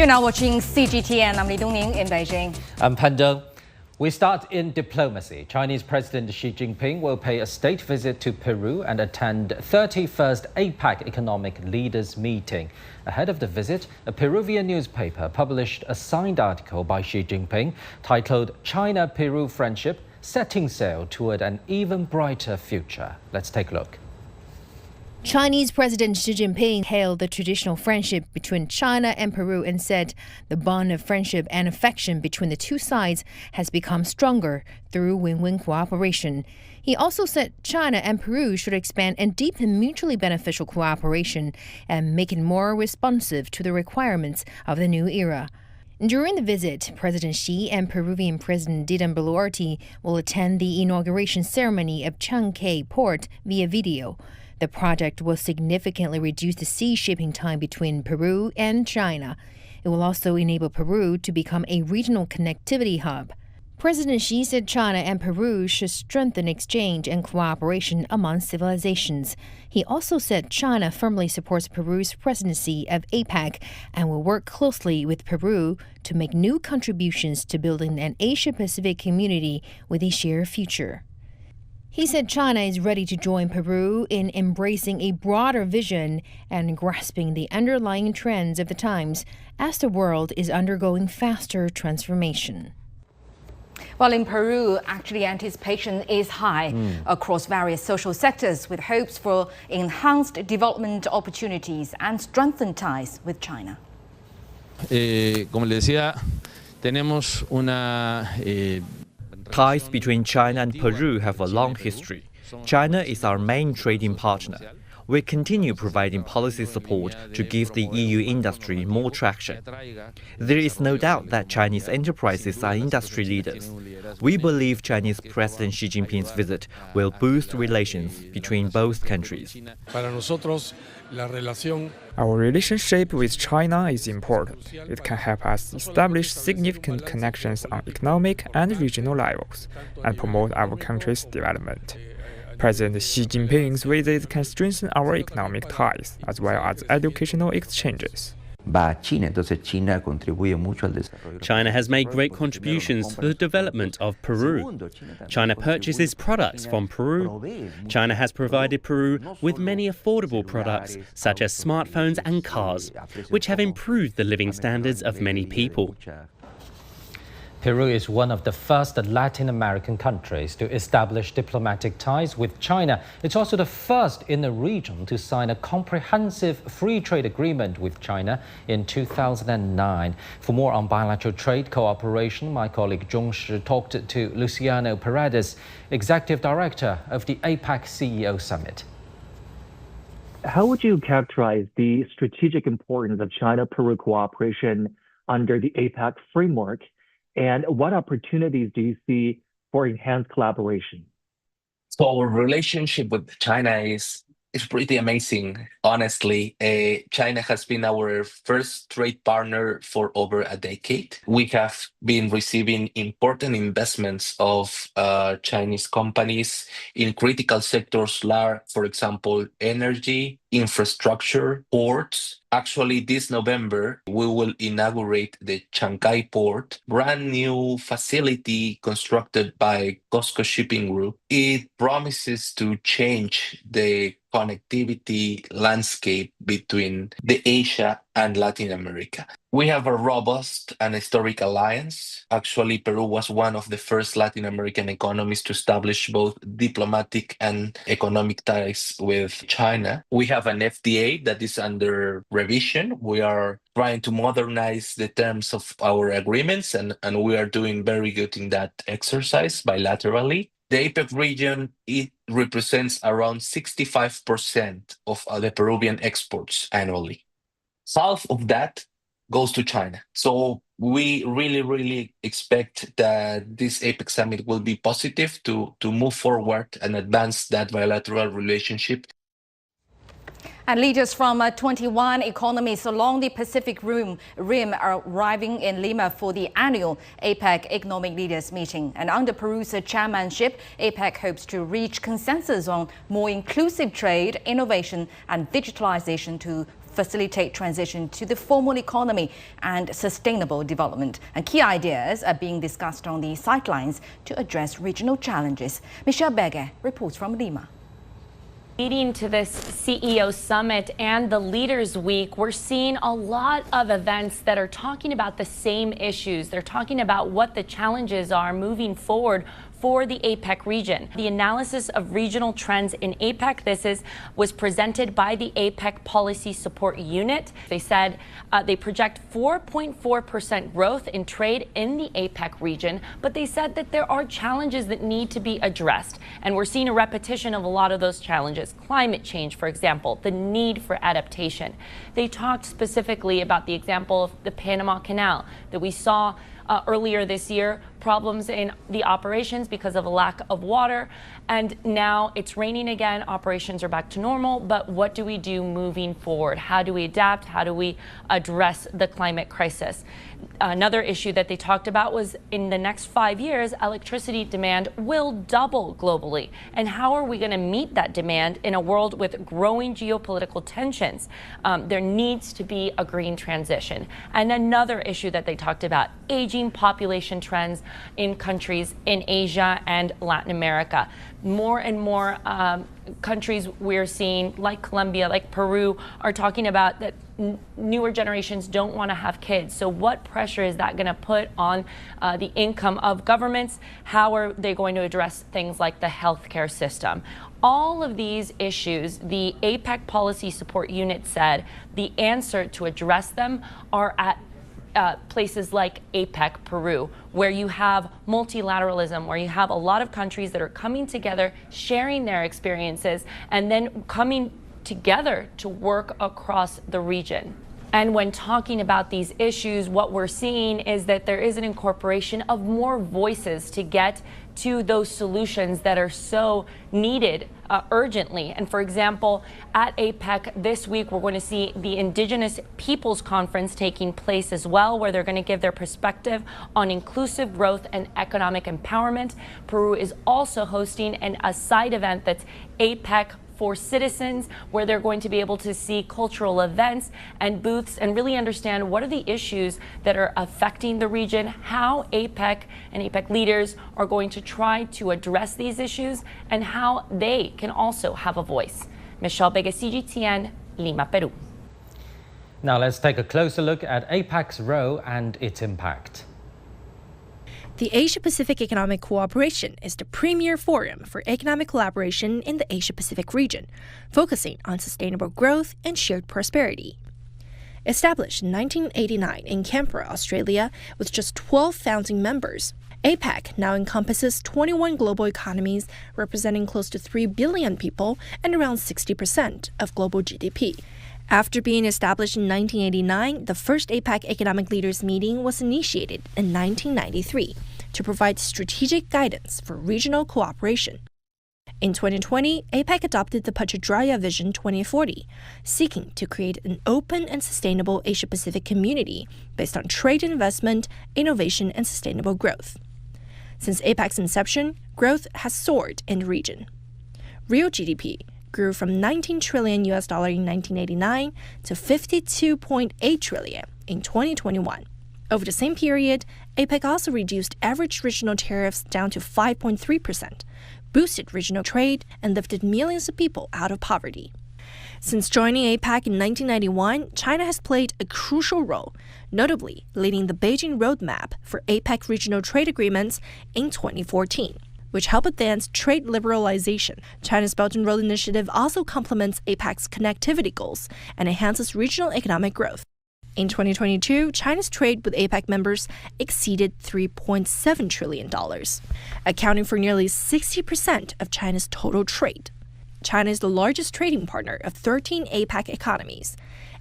You're now watching CGTN. I'm Li Dongning in Beijing. I'm Pandong. We start in diplomacy. Chinese President Xi Jinping will pay a state visit to Peru and attend 31st APEC Economic Leaders Meeting. Ahead of the visit, a Peruvian newspaper published a signed article by Xi Jinping titled China-Peru Friendship Setting Sail Toward an Even Brighter Future. Let's take a look. Chinese President Xi Jinping hailed the traditional friendship between China and Peru and said the bond of friendship and affection between the two sides has become stronger through win-win cooperation. He also said China and Peru should expand and deepen mutually beneficial cooperation and make it more responsive to the requirements of the new era. During the visit, President Xi and Peruvian President Boluarte will attend the inauguration ceremony of Chancay Port via video. The project will significantly reduce the sea shipping time between Peru and China. It will also enable Peru to become a regional connectivity hub. President Xi said China and Peru should strengthen exchange and cooperation among civilizations. He also said China firmly supports Peru's presidency of APEC and will work closely with Peru to make new contributions to building an Asia-Pacific community with a shared future. He said China is ready to join Peru in embracing a broader vision and grasping the underlying trends of the times as the world is undergoing faster transformation. Well, in Peru, actually anticipation is high across various social sectors with hopes for enhanced development opportunities and strengthened ties with China. Como le decía, tenemos una Ties between China and Peru have a long history. China is our main trading partner. We continue providing policy support to give the EU industry more traction. There is no doubt that Chinese enterprises are industry leaders. We believe Chinese President Xi Jinping's visit will boost relations between both countries. Our relationship with China is important. It can help us establish significant connections on economic and regional levels and promote our country's development. President Xi Jinping's visit can strengthen our economic ties as well as educational exchanges. China has made great contributions to the development of Peru. China purchases products from Peru. China has provided Peru with many affordable products, such as smartphones and cars, which have improved the living standards of many people. Peru is one of the first Latin American countries to establish diplomatic ties with China. It's also the first in the region to sign a comprehensive free trade agreement with China in 2009. For more on bilateral trade cooperation, my colleague Zhong Shi talked to Luciano Paredes, Executive Director of the APEC CEO Summit. How would you characterize the strategic importance of China-Peru cooperation under the APEC framework? And what opportunities do you see for enhanced collaboration? So our relationship with China is pretty amazing, honestly. China has been our first trade partner for over a decade. We have been receiving important investments of Chinese companies in critical sectors, for example, energy, infrastructure, ports. Actually, this November, we will inaugurate the Chancay Port, brand new facility constructed by COSCO Shipping Group. It promises to change the connectivity landscape between the Asia and Latin America. We have a robust and historic alliance. Actually, Peru was one of the first Latin American economies to establish both diplomatic and economic ties with China. We have an FTA that is under revision. We are trying to modernize the terms of our agreements, and we are doing very good in that exercise bilaterally. The APEC region, it represents around 65% of the Peruvian exports annually. Half of that goes to China. So we really expect that this APEC summit will be positive to move forward and advance that bilateral relationship. And leaders from 21 economies along the Pacific Rim are arriving in Lima for the annual APEC Economic Leaders Meeting. And under Peru's chairmanship, APEC hopes to reach consensus on more inclusive trade, innovation and digitalization to facilitate transition to the formal economy and sustainable development. And key ideas are being discussed on the sidelines to address regional challenges. Michelle Bege reports from Lima. Leading to this CEO Summit and the Leaders Week, we're seeing a lot of events that are talking about the same issues. They're talking about what the challenges are moving forward for the APEC region. The analysis of regional trends in APEC, was presented by the APEC Policy Support Unit. They said they project 4.4% growth in trade in the APEC region, but they said that there are challenges that need to be addressed. And we're seeing a repetition of a lot of those challenges. Climate change, for example, the need for adaptation. They talked specifically about the example of the Panama Canal that we saw earlier this year, problems in the operations because of a lack of water. And now it's raining again, operations are back to normal, but what do we do moving forward? How do we adapt? How do we address the climate crisis? Another issue that they talked about was in the next 5 years, electricity demand will double globally. And how are we going to meet that demand in a world with growing geopolitical tensions? There needs to be a green transition. And another issue that they talked about, aging population trends in countries in Asia and Latin America. More and more countries we're seeing, like Colombia, like Peru, are talking about that newer generations don't want to have kids. So what pressure is that going to put on the income of governments? How are they going to address things like the healthcare system? All of these issues, the APEC Policy Support Unit said the answer to address them are at places like APEC Peru, where you have multilateralism, where you have a lot of countries that are coming together, sharing their experiences, and then coming together to work across the region. And when talking about these issues, what we're seeing is that there is an incorporation of more voices to get to those solutions that are so needed urgently. And for example, at APEC this week, we're going to see the Indigenous Peoples Conference taking place as well, where they're going to give their perspective on inclusive growth and economic empowerment. Peru is also hosting a side event that's APEC for citizens, where they're going to be able to see cultural events and booths and really understand what are the issues that are affecting the region, how APEC and APEC leaders are going to try to address these issues, and how they can also have a voice. Michelle Bege, CGTN, Lima, Peru. Now let's take a closer look at APEC's role and its impact. The Asia-Pacific Economic Cooperation is the premier forum for economic collaboration in the Asia-Pacific region, focusing on sustainable growth and shared prosperity. Established in 1989 in Canberra, Australia, with just 12 founding members, APEC now encompasses 21 global economies representing close to 3 billion people and around 60% of global GDP. After being established in 1989, the first APEC Economic Leaders Meeting was initiated in 1993 to provide strategic guidance for regional cooperation. In 2020, APEC adopted the Putrajaya Vision 2040, seeking to create an open and sustainable Asia-Pacific community based on trade and investment, innovation, and sustainable growth. Since APEC's inception, growth has soared in the region. Real GDP grew from $19 trillion in 1989 to $52.8 trillion in 2021. Over the same period, APEC also reduced average regional tariffs down to 5.3%, boosted regional trade, and lifted millions of people out of poverty. Since joining APEC in 1991, China has played a crucial role, notably leading the Beijing Roadmap for APEC regional trade agreements in 2014. Which help advance trade liberalization. China's Belt and Road Initiative also complements APEC's connectivity goals and enhances regional economic growth. In 2022, China's trade with APEC members exceeded $3.7 trillion, accounting for nearly 60% of China's total trade. China is the largest trading partner of 13 APEC economies.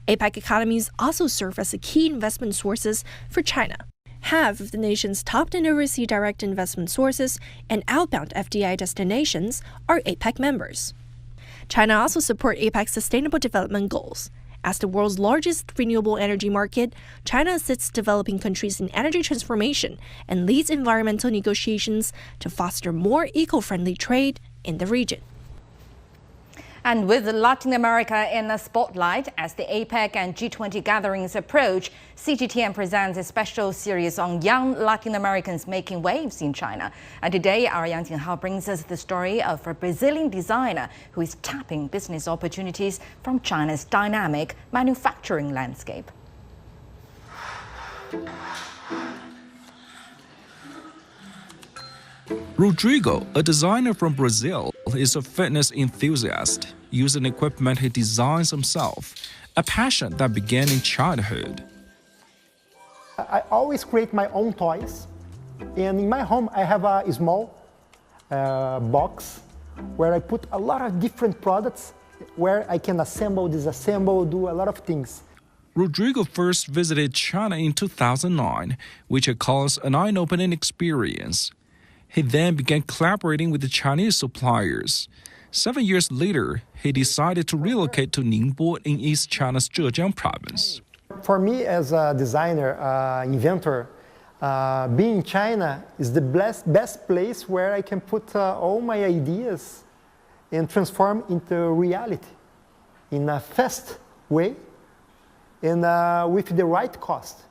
APEC economies also serve as key investment sources for China. Half of the nation's top 10 overseas direct investment sources and outbound FDI destinations are APEC members. China also supports APEC's sustainable development goals. As the world's largest renewable energy market, China assists developing countries in energy transformation and leads environmental negotiations to foster more eco-friendly trade in the region. And with Latin America in the spotlight as the APEC and G20 gatherings approach, CGTN presents a special series on young Latin Americans making waves in China. And today, our Yang Jinghao brings us the story of a Brazilian designer who is tapping business opportunities from China's dynamic manufacturing landscape. Rodrigo, a designer from Brazil, is a fitness enthusiast, using equipment he designs himself, a passion that began in childhood. I always create my own toys, and in my home I have a small box where I put a lot of different products where I can assemble, disassemble, do a lot of things. Rodrigo first visited China in 2009, which he calls an eye-opening experience. He then began collaborating with the Chinese suppliers. 7 years later, he decided to relocate to Ningbo in East China's Zhejiang province. For me as a designer, inventor, being in China is the best place where I can put all my ideas and transform into reality in a fast way and with the right cost.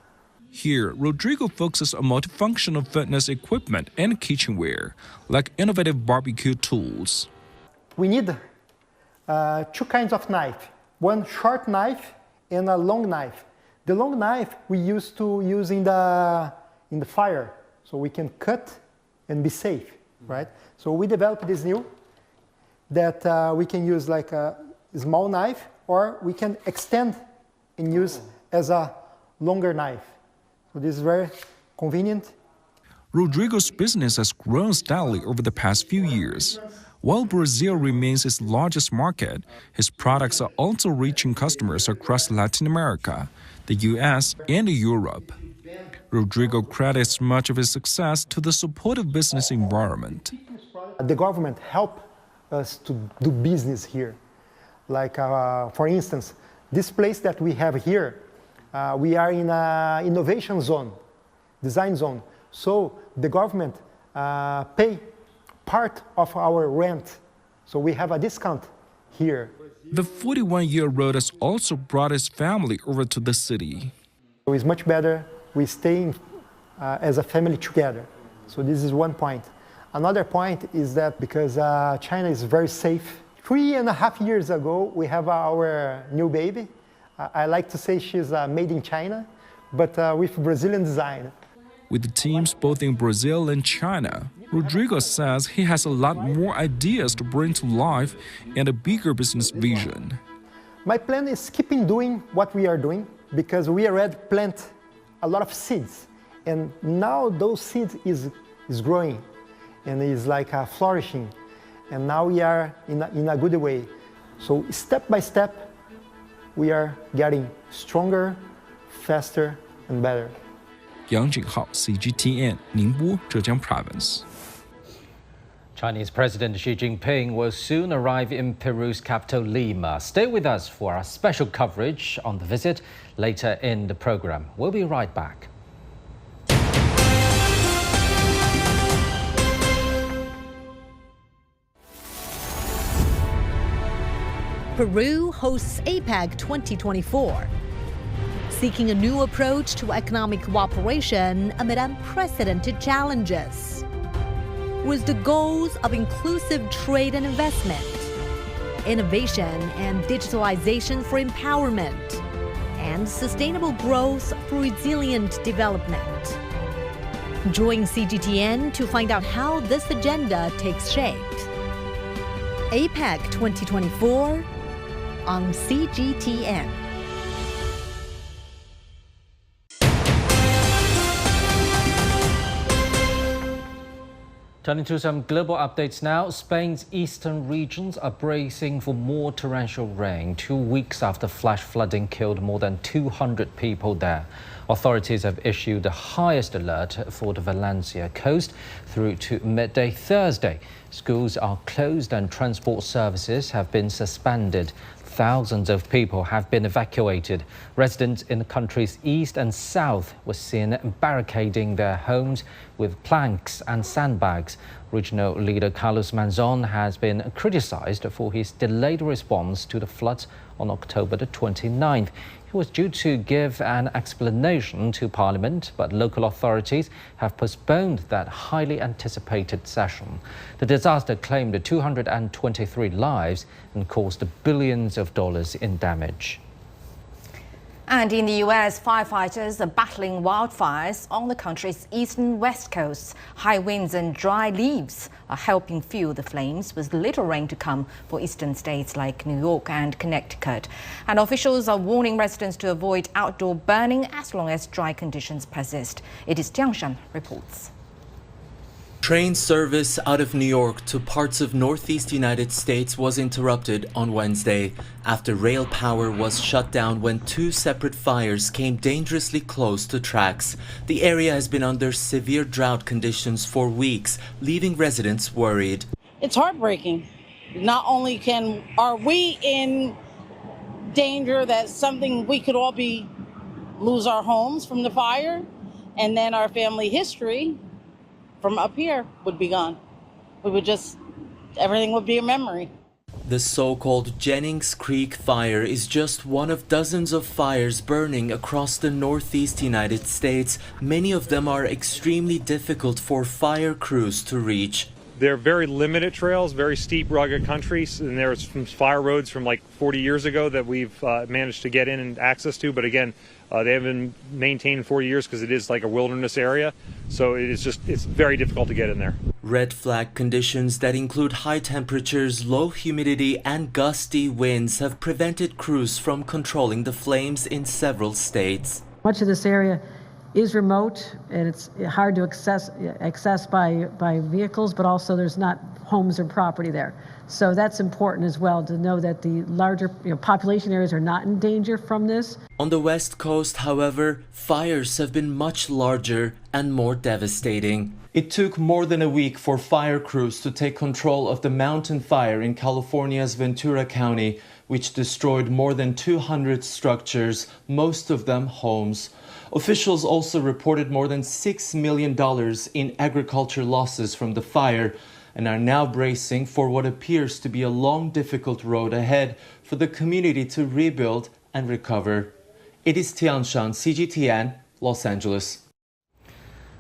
Here, Rodrigo focuses on multifunctional fitness equipment and kitchenware, like innovative barbecue tools. We need two kinds of knife, one short knife and a long knife. The long knife we used to use in the fire, so we can cut and be safe, right? So we developed this new, that we can use like a small knife, or we can extend and use as a longer knife. So this is very convenient. Rodrigo's business has grown steadily over the past few years. While Brazil remains its largest market, his products are also reaching customers across Latin America, the US, and Europe. Rodrigo credits much of his success to the supportive business environment. The government helped us to do business here. Like, for instance, this place that we have here, we are in an innovation zone, design zone. So the government pay part of our rent. So we have a discount here. The 41-year-old has also brought his family over to the city. So it's much better we stay as a family together. So this is one point. Another point is that because China is very safe. 3.5 years ago, we have our new baby. I like to say she's made in China, but with Brazilian design. With the teams both in Brazil and China, Rodrigo says he has a lot more ideas to bring to life and a bigger business vision. My plan is keeping doing what we are doing because we already plant a lot of seeds. And now those seeds is growing and is like flourishing. And now we are in a good way. So step by step, we are getting stronger, faster, and better. Yang Jinghao, CGTN, Ningbo, Zhejiang Province. Chinese President Xi Jinping will soon arrive in Peru's capital, Lima. Stay with us for our special coverage on the visit later in the program. We'll be right back. Peru hosts APEC 2024, seeking a new approach to economic cooperation amid unprecedented challenges. With the goals of inclusive trade and investment, innovation and digitalization for empowerment, and sustainable growth for resilient development. Join CGTN to find out how this agenda takes shape. APEC 2024 on CGTN. Turning to some global updates now, Spain's eastern regions are bracing for more torrential rain 2 weeks after flash flooding killed more than 200 people there. Authorities have issued the highest alert for the Valencia coast through to midday Thursday. Schools are closed and transport services have been suspended. thousands of people have been evacuated. Residents in the country's east and south were seen barricading their homes with planks and sandbags. Regional leader Carlos Manzon has been criticized for his delayed response to the floods on October the 29th. He was due to give an explanation to Parliament, but local authorities have postponed that highly anticipated session. The disaster claimed 223 lives and caused billions of dollars in damage. And in the U.S., firefighters are battling wildfires on the country's east and west coasts. High winds and dry leaves are helping fuel the flames, with little rain to come for eastern states like New York and Connecticut. And officials are warning residents to avoid outdoor burning as long as dry conditions persist. It is Jiang Shan reports. Train service out of New York to parts of northeast United States was interrupted on Wednesday after rail power was shut down when two separate fires came dangerously close to tracks. The area has been under severe drought conditions for weeks, leaving residents worried. It's heartbreaking. Not only are we in danger that something we could all lose our homes from the fire, and then our family history from up here would be gone. Everything would be a memory. The so-called Jennings Creek fire is just one of dozens of fires burning across the northeast United States. Many of them are extremely difficult for fire crews to reach. They're very limited trails, very steep, rugged countries, and there's some fire roads from like 40 years ago that we've managed to get in and access to, but again, they haven't been maintained in 40 years because it is like a wilderness area, so it's very difficult to get in there. Red flag conditions that include high temperatures, low humidity, and gusty winds have prevented crews from controlling the flames in several states. Much of this area is remote, and it's hard to access by vehicles, but also there's not homes or property there. So that's important as well, to know that the larger population areas are not in danger from this. On the West Coast, however, fires have been much larger and more devastating. It took more than a week for fire crews to take control of the mountain fire in California's Ventura County, which destroyed more than 200 structures, most of them homes. Officials also reported more than $6 million in agriculture losses from the fire, and are now bracing for what appears to be a long, difficult road ahead for the community to rebuild and recover. It is Tianshan, CGTN, Los Angeles.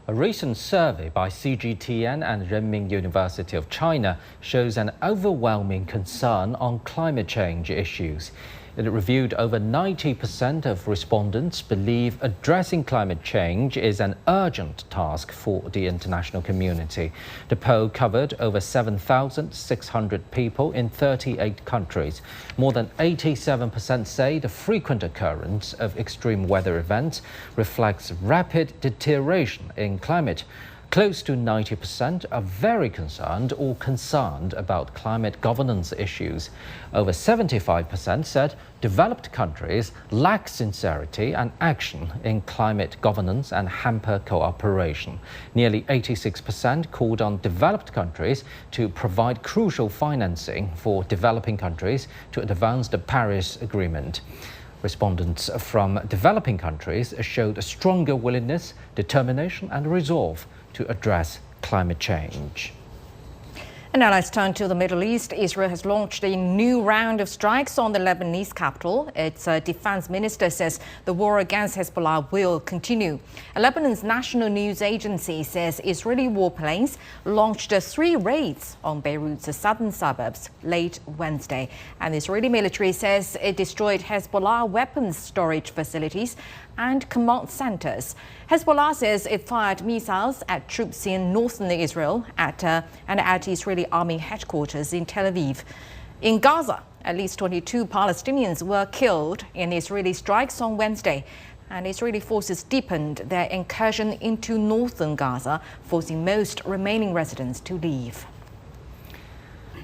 A recent survey by CGTN and Renmin University of China shows an overwhelming concern on climate change issues. It reviewed over 90% of respondents believe addressing climate change is an urgent task for the international community. The poll covered over 7,600 people in 38 countries. More than 87% say the frequent occurrence of extreme weather events reflects rapid deterioration in climate. Close to 90% are very concerned or concerned about climate governance issues. Over 75% said developed countries lack sincerity and action in climate governance and hamper cooperation. Nearly 86% called on developed countries to provide crucial financing for developing countries to advance the Paris Agreement. Respondents from developing countries showed a stronger willingness, determination and resolve to address climate change. And now let's turn to the Middle East. Israel has launched a new round of strikes on the Lebanese capital. Its defense minister says the war against Hezbollah will continue. Lebanon's national news agency says Israeli warplanes launched 3 raids on Beirut's southern suburbs late Wednesday. And the Israeli military says it destroyed Hezbollah weapons storage facilities and command centers. Hezbollah says it fired missiles at troops in northern Israel and at Israeli army headquarters in Tel Aviv. In Gaza, at least 22 Palestinians were killed in Israeli strikes on Wednesday, and Israeli forces deepened their incursion into northern Gaza, forcing most remaining residents to leave.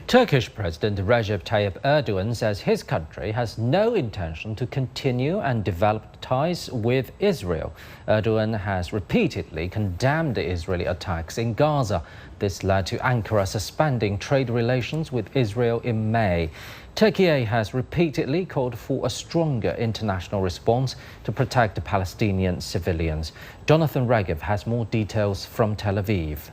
Turkish President Recep Tayyip Erdogan says his country has no intention to continue and develop ties with Israel. Erdogan has repeatedly condemned the Israeli attacks in Gaza. This led to Ankara suspending trade relations with Israel in May. Turkey has repeatedly called for a stronger international response to protect the Palestinian civilians. Jonathan Regev has more details from Tel Aviv.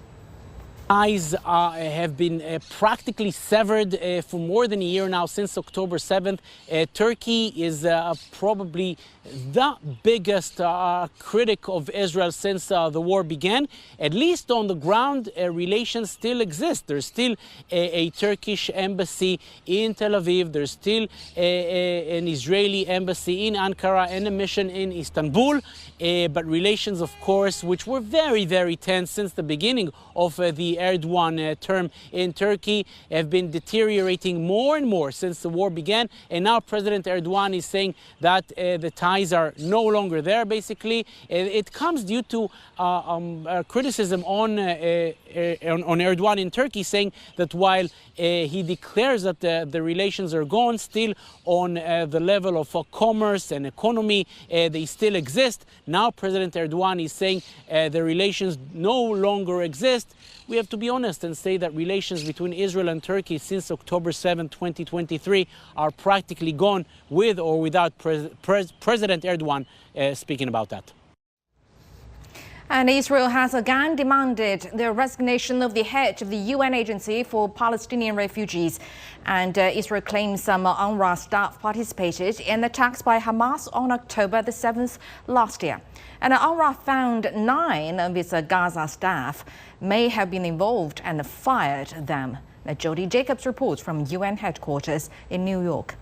Ties have been practically severed for more than a year now, since October 7th. Turkey is probably the biggest critic of Israel since the war began. At least on the ground, relations still exist. There's still a Turkish embassy in Tel Aviv. There's still an Israeli embassy in Ankara and a mission in Istanbul. But relations, of course, which were very, very tense since the beginning of the Erdogan term in Turkey, have been deteriorating more and more since the war began. And now President Erdogan is saying that the ties are no longer there, basically. It comes due to criticism on Erdogan in Turkey, saying that while he declares that the relations are gone, still on the level of commerce and economy, they still exist. Now President Erdogan is saying the relations no longer exist. We have to be honest and say that relations between Israel and Turkey since October 7, 2023 are practically gone, with or without President Erdogan speaking about that. And Israel has again demanded the resignation of the head of the UN Agency for Palestinian Refugees. And Israel claims some UNRWA staff participated in attacks by Hamas on October the 7th last year. And UNRWA found 9 of its Gaza staff may have been involved and fired them. Now, Jody Jacobs reports from UN headquarters in New York.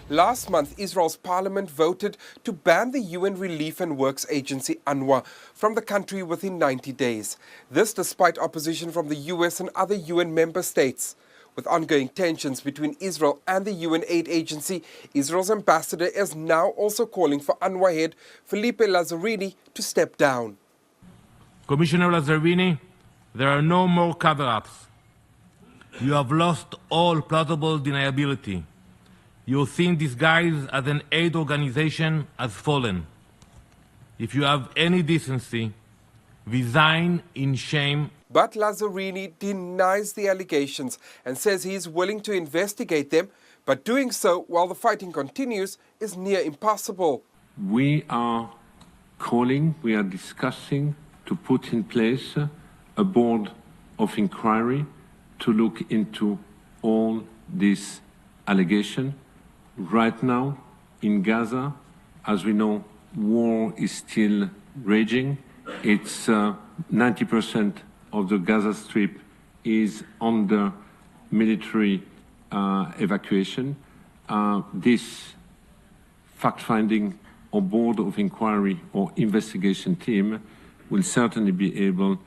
Last month, Israel's parliament voted to ban the UN Relief and Works Agency UNRWA from the country within 90 days. This despite opposition from the US and other UN member states. With ongoing tensions between Israel and the UN aid agency, Israel's ambassador is now also calling for UNRWA head Felipe Lazzarini to step down. Commissioner Lazzarini, there are no more cover-ups. You have lost all plausible deniability. Your thin disguise as an aid organization has fallen. If you have any decency, resign in shame. But Lazzarini denies the allegations and says he is willing to investigate them, but doing so while the fighting continues is near impossible. We are discussing to put in place a board of inquiry to look into all these allegations. Right now, in Gaza, as we know, war is still raging. It's 90% of the Gaza Strip is under military evacuation. This fact-finding or board of inquiry or investigation team will certainly be able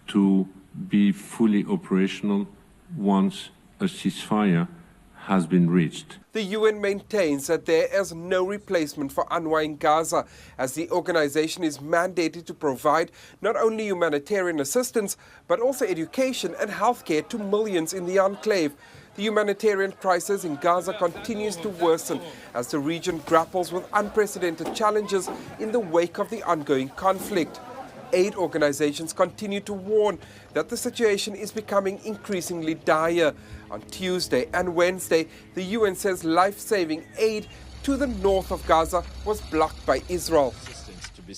to be fully operational once a ceasefire has been reached. The UN maintains that there is no replacement for UNRWA in Gaza, as the organization is mandated to provide not only humanitarian assistance, but also education and healthcare to millions in the enclave. The humanitarian crisis in Gaza continues to worsen as the region grapples with unprecedented challenges in the wake of the ongoing conflict. Aid organizations continue to warn that the situation is becoming increasingly dire. On Tuesday and Wednesday, the UN says life-saving aid to the north of Gaza was blocked by Israel.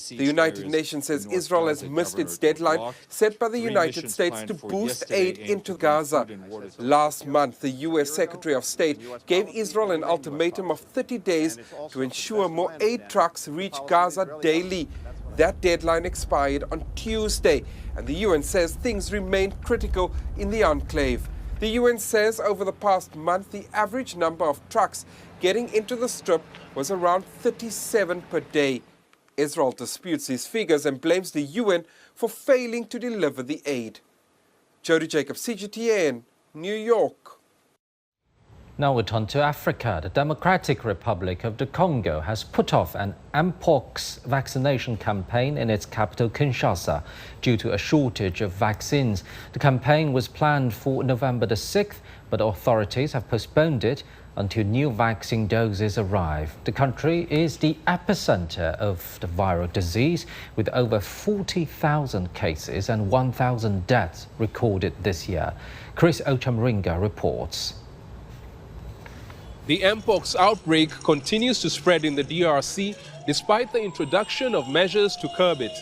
The United Nations says Israel has missed its deadline set by the United States to boost aid into Gaza. Last month, the US Secretary of State gave Israel an ultimatum of 30 days to ensure more aid trucks reach Gaza daily. That deadline expired on Tuesday, and the UN says things remain critical in the enclave. The UN says over the past month, the average number of trucks getting into the Strip was around 37 per day. Israel disputes these figures and blames the UN for failing to deliver the aid. Jody Jacobs, CGTN, New York. Now we turn to Africa. The Democratic Republic of the Congo has put off an mpox vaccination campaign in its capital Kinshasa due to a shortage of vaccines. The campaign was planned for November the 6th, but authorities have postponed it until new vaccine doses arrive. The country is the epicenter of the viral disease, with over 40,000 cases and 1,000 deaths recorded this year. Chris Ochamringa reports. The mpox outbreak continues to spread in the DRC despite the introduction of measures to curb it.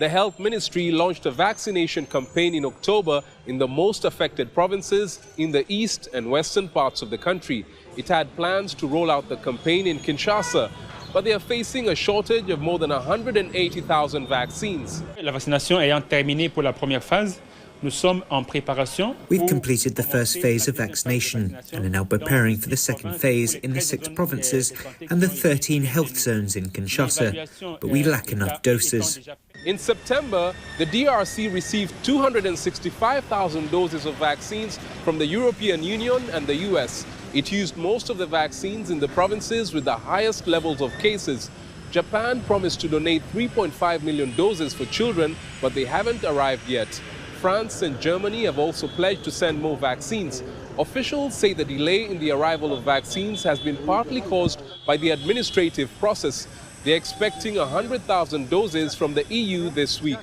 The Health Ministry launched a vaccination campaign in October in the most affected provinces in the east and western parts of the country. It had plans to roll out the campaign in Kinshasa, but they are facing a shortage of more than 180,000 vaccines. La vaccination ayant terminé pour la première phase, nous sommes en préparation. We've completed the first phase of vaccination and are now preparing for the second phase in the 6 provinces and the 13 health zones in Kinshasa, but we lack enough doses. In September, the DRC received 265,000 doses of vaccines from the European Union and the US. It used most of the vaccines in the provinces with the highest levels of cases. Japan promised to donate 3.5 million doses for children, but they haven't arrived yet. France and Germany have also pledged to send more vaccines. Officials say the delay in the arrival of vaccines has been partly caused by the administrative process. They're expecting 100,000 doses from the EU this week.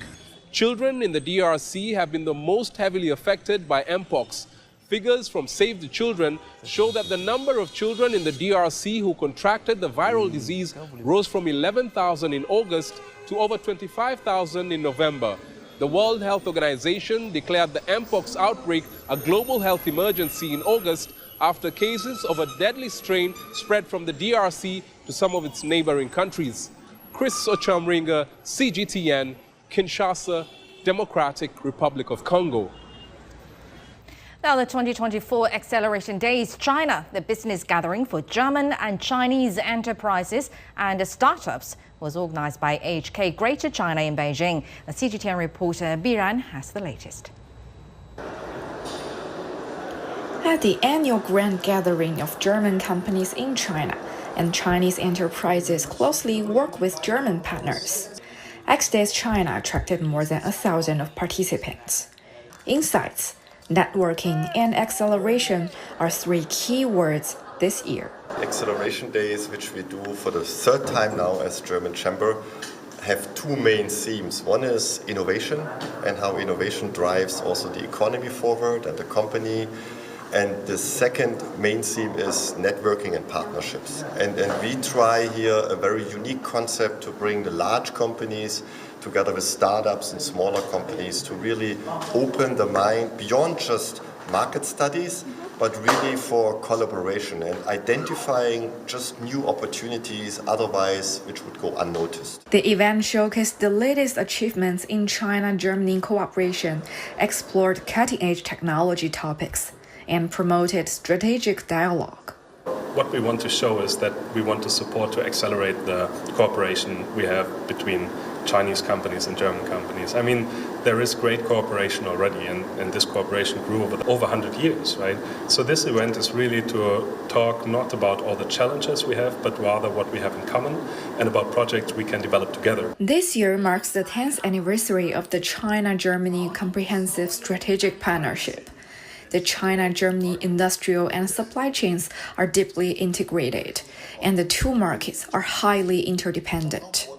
Children in the DRC have been the most heavily affected by mpox. Figures from Save the Children show that the number of children in the DRC who contracted the viral disease rose from 11,000 in August to over 25,000 in November. The World Health Organization declared the mpox outbreak a global health emergency in August after cases of a deadly strain spread from the DRC to some of its neighboring countries. Chris Ochamringa, CGTN, Kinshasa, Democratic Republic of Congo. Now, the 2024 Acceleration Days China, the business gathering for German and Chinese enterprises and startups, was organized by APEC Greater China in Beijing. The CGTN reporter Biran has the latest. At the annual grand gathering of German companies in China, and Chinese enterprises closely work with German partners, X-Days China attracted more than 1,000 of participants. Insights, networking, and acceleration are 3 key words this year. Acceleration Days, which we do for the 3rd time now as German Chamber, have 2 main themes. One is innovation and how innovation drives also the economy forward and the company. And the second main theme is networking and partnerships. And we try here a very unique concept to bring the large companies together with startups and smaller companies to really open the mind beyond just market studies, but really for collaboration and identifying just new opportunities otherwise which would go unnoticed. The event showcased the latest achievements in China-Germany cooperation, explored cutting-edge technology topics, and promoted strategic dialogue. What we want to show is that we want to support to accelerate the cooperation we have between Chinese companies and German companies. I mean, there is great cooperation already, and this cooperation grew over 100 years, right? So this event is really to talk not about all the challenges we have, but rather what we have in common and about projects we can develop together. This year marks the 10th anniversary of the China-Germany Comprehensive Strategic Partnership. The China-Germany industrial and supply chains are deeply integrated, and the 2 markets are highly interdependent.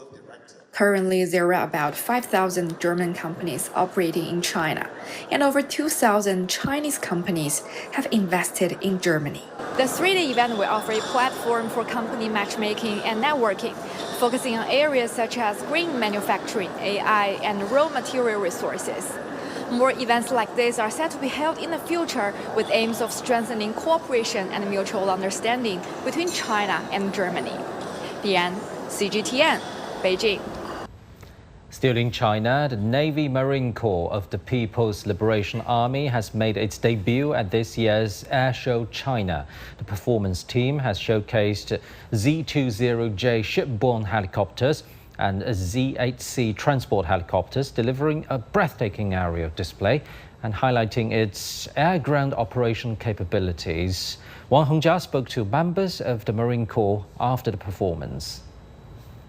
Currently, there are about 5,000 German companies operating in China, and over 2,000 Chinese companies have invested in Germany. The 3-day event will offer a platform for company matchmaking and networking, focusing on areas such as green manufacturing, AI, and raw material resources. More events like this are set to be held in the future with aims of strengthening cooperation and mutual understanding between China and Germany. Bian, CGTN, Beijing. Still in China, the Navy Marine Corps of the People's Liberation Army has made its debut at this year's Air Show China. The performance team has showcased Z-20J shipborne helicopters and Z-8C transport helicopters, delivering a breathtaking aerial display and highlighting its air-ground operation capabilities. Wang Hongjia spoke to members of the Marine Corps after the performance.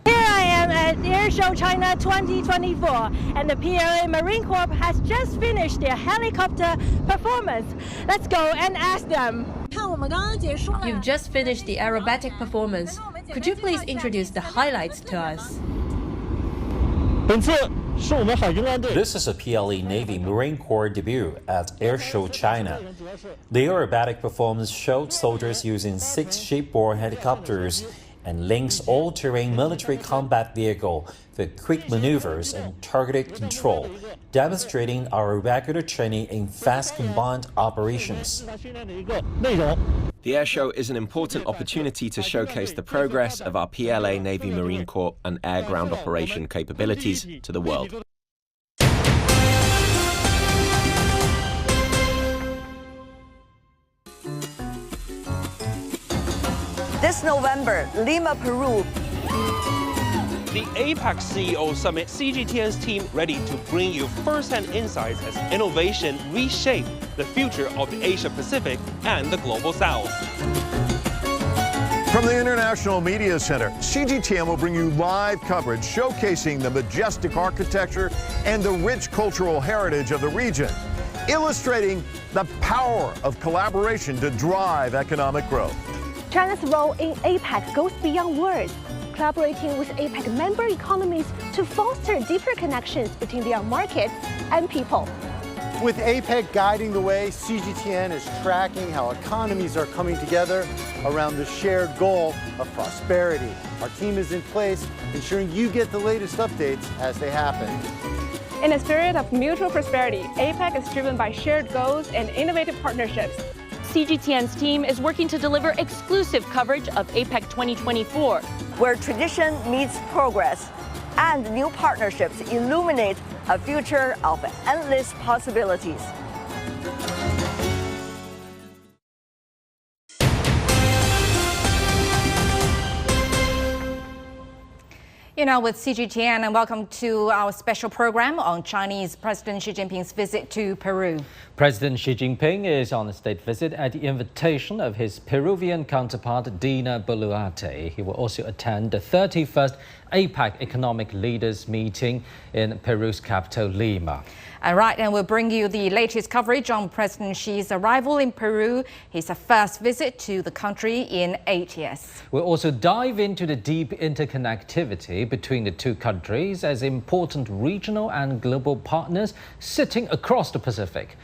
Here I am at Airshow China 2024, and the PLA Marine Corps has just finished their helicopter performance. Let's go and ask them. You've just finished the aerobatic performance. Could you please introduce the highlights to us? This is a PLA Navy Marine Corps debut at Airshow China. The aerobatic performance showed soldiers using 6 shipboard helicopters and Lynx all-terrain military combat vehicle for quick maneuvers and targeted control, demonstrating our regular training in fast combined operations. The airshow is an important opportunity to showcase the progress of our PLA Navy Marine Corps and air ground operation capabilities to the world. This November, Lima, Peru. The APEC CEO Summit, CGTN's team ready to bring you first-hand insights as innovation reshape the future of the Asia-Pacific and the Global South. From the International Media Center, CGTN will bring you live coverage showcasing the majestic architecture and the rich cultural heritage of the region, illustrating the power of collaboration to drive economic growth. China's role in APEC goes beyond words, collaborating with APEC member economies to foster deeper connections between their markets and people. With APEC guiding the way, CGTN is tracking how economies are coming together around the shared goal of prosperity. Our team is in place, ensuring you get the latest updates as they happen. In a spirit of mutual prosperity, APEC is driven by shared goals and innovative partnerships. CGTN's team is working to deliver exclusive coverage of APEC 2024, where tradition meets progress and new partnerships illuminate a future of endless possibilities. You're now with CGTN and welcome to our special program on Chinese President Xi Jinping's visit to Peru. President Xi Jinping is on a state visit at the invitation of his Peruvian counterpart Dina Boluarte. He will also attend the 31st APEC Economic Leaders Meeting in Peru's capital, Lima. All right, and we'll bring you the latest coverage on President Xi's arrival in Peru, his first visit to the country in 8 years. We'll also dive into the deep interconnectivity between the two countries as important regional and global partners sitting across the Pacific,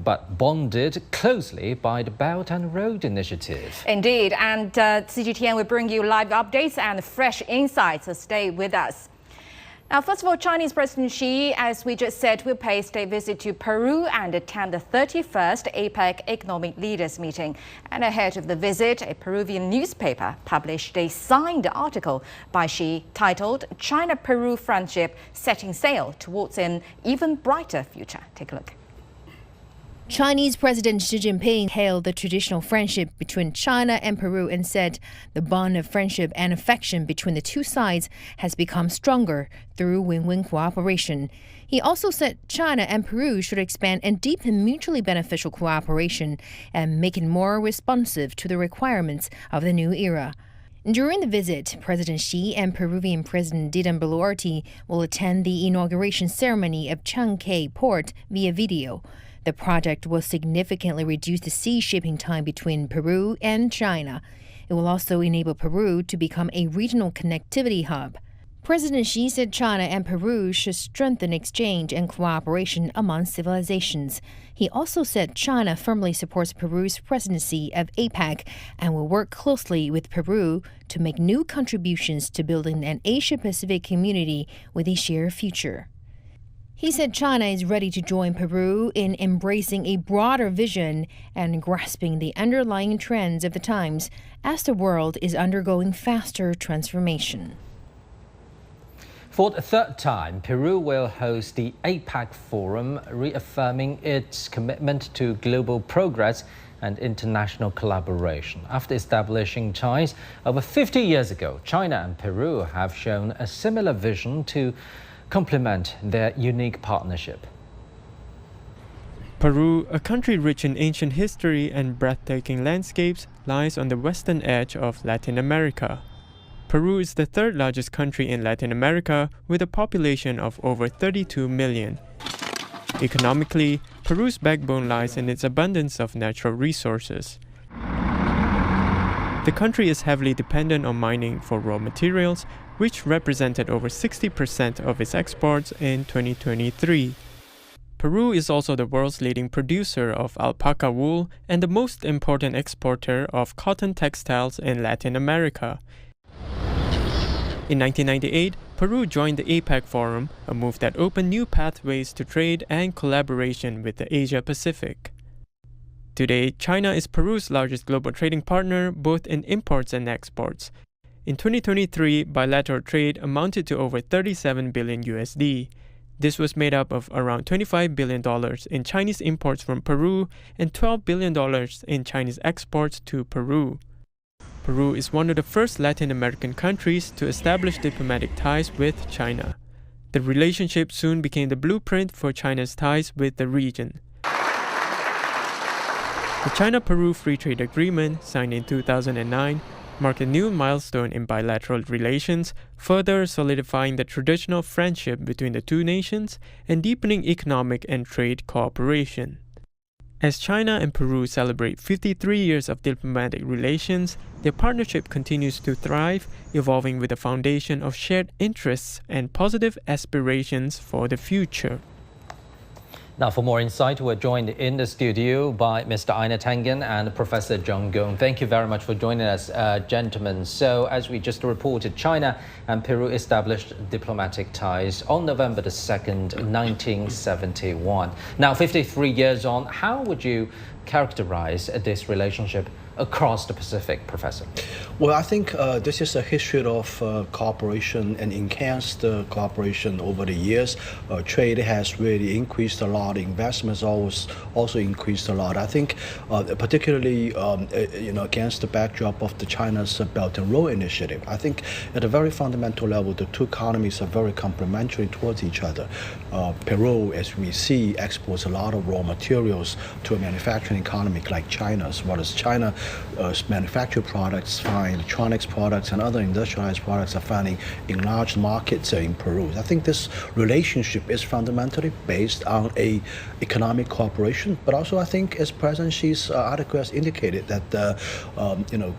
but bonded closely by the Belt and Road Initiative. Indeed, and CGTN will bring you live updates and fresh insights, so stay with us. Now, first of all, Chinese President Xi, as we just said, will pay a state visit to Peru and attend the 31st APEC Economic Leaders Meeting. And ahead of the visit, a Peruvian newspaper published a signed article by Xi titled "China-Peru Friendship Setting Sail Towards an Even Brighter Future." Take a look. Chinese President Xi Jinping hailed the traditional friendship between China and Peru and said the bond of friendship and affection between the two sides has become stronger through win-win cooperation. He also said China and Peru should expand and deepen mutually beneficial cooperation and make it more responsive to the requirements of the new era. During the visit, President Xi and Peruvian President Dina Boluarte will attend the inauguration ceremony of Chancay Port via video. The project will significantly reduce the sea shipping time between Peru and China. It will also enable Peru to become a regional connectivity hub. President Xi said China and Peru should strengthen exchange and cooperation among civilizations. He also said China firmly supports Peru's presidency of APEC and will work closely with Peru to make new contributions to building an Asia-Pacific community with a shared future. He said China is ready to join Peru in embracing a broader vision and grasping the underlying trends of the times as the world is undergoing faster transformation. For the third time, Peru will host the APEC Forum, reaffirming its commitment to global progress and international collaboration. After establishing ties over 50 years ago, China and Peru have shown a similar vision to complement their unique partnership. Peru, a country rich in ancient history and breathtaking landscapes, lies on the western edge of Latin America. Peru is the third largest country in Latin America with a population of over 32 million. Economically, Peru's backbone lies in its abundance of natural resources. The country is heavily dependent on mining for raw materials, which represented over 60% of its exports in 2023. Peru is also the world's leading producer of alpaca wool and the most important exporter of cotton textiles in Latin America. In 1998, Peru joined the APEC Forum, a move that opened new pathways to trade and collaboration with the Asia-Pacific. Today, China is Peru's largest global trading partner, both in imports and exports. In 2023, bilateral trade amounted to over 37 billion USD. This was made up of around $25 billion in Chinese imports from Peru and $12 billion in Chinese exports to Peru. Peru is one of the first Latin American countries to establish diplomatic ties with China. The relationship soon became the blueprint for China's ties with the region. The China-Peru Free Trade Agreement, signed in 2009, marked a new milestone in bilateral relations, further solidifying the traditional friendship between the two nations and deepening economic and trade cooperation. As China and Peru celebrate 53 years of diplomatic relations, their partnership continues to thrive, evolving with a foundation of shared interests and positive aspirations for the future. Now, for more insight, we're joined in the studio by Mr. Einar Tangen and Professor Zheng Gong. Thank you very much for joining us, gentlemen. So, as we just reported, China and Peru established diplomatic ties on November the 2nd, 1971. Now, 53 years on, how would you characterize this relationship across the Pacific, Professor? Well, I think this is a history of cooperation and enhanced cooperation over the years. Trade has really increased a lot. Investments also increased a lot. I think particularly against the backdrop of the China's Belt and Road Initiative, I think at a very fundamental level, the two economies are very complementary towards each other. Peru, as we see, exports a lot of raw materials to a manufacturing economy like China's, whereas China manufactured products, electronics products and other industrialized products are finding enlarged markets in Peru. I think this relationship is fundamentally based on a economic cooperation, but also I think, as President Xi's article has indicated, that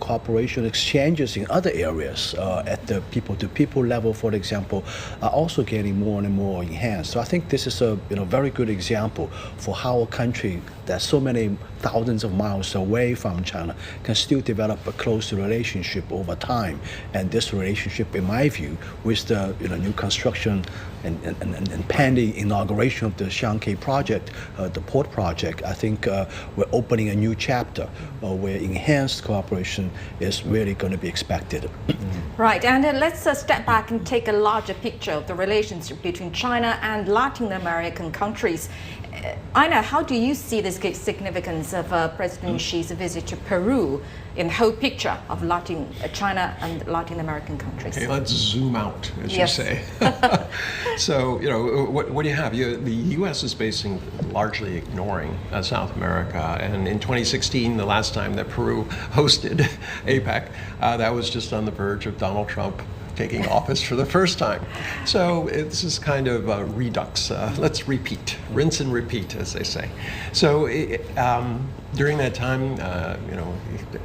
cooperation exchanges in other areas at the people-to-people level, for example, are also getting more and more enhanced. So I think this is a very good example for how a country that's so many thousands of miles away from China can still develop a close relationship over time. And this relationship, in my view, with the new construction and pending inauguration of the Xiangke project, the port project, I think we're opening a new chapter where enhanced cooperation is really going to be expected. Right, and let's step back and take a larger picture of the relationship between China and Latin American countries. Einar, how do you see the significance of President Xi's visit to Peru in the whole picture of China and Latin American countries? Okay, let's zoom out, as yes. you say. So, what do you have? The U.S. is basically largely ignoring South America. And in 2016, the last time that Peru hosted APEC, that was just on the verge of Donald Trump taking office for the first time. So this is kind of a redux. Let's repeat, rinse and repeat, as they say. So during that time,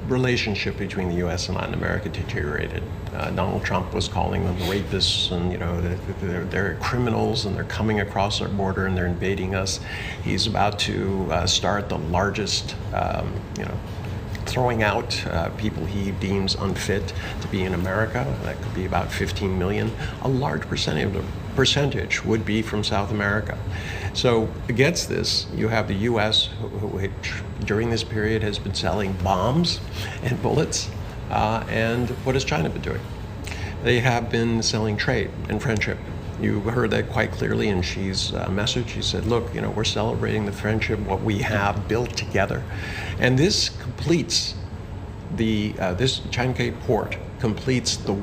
relationship between the U.S. and Latin America deteriorated. Donald Trump was calling them rapists, and they're criminals, and they're coming across our border and they're invading us. He's about to start the largest, throwing out people he deems unfit to be in America. That could be about 15 million. A large percentage would be from South America. So against this, you have the U.S., which during this period has been selling bombs and bullets. And what has China been doing? They have been selling trade and friendship. You heard that quite clearly in Xi's message. He said, look, we're celebrating the friendship, what we have built together. And this completes this Changi port completes the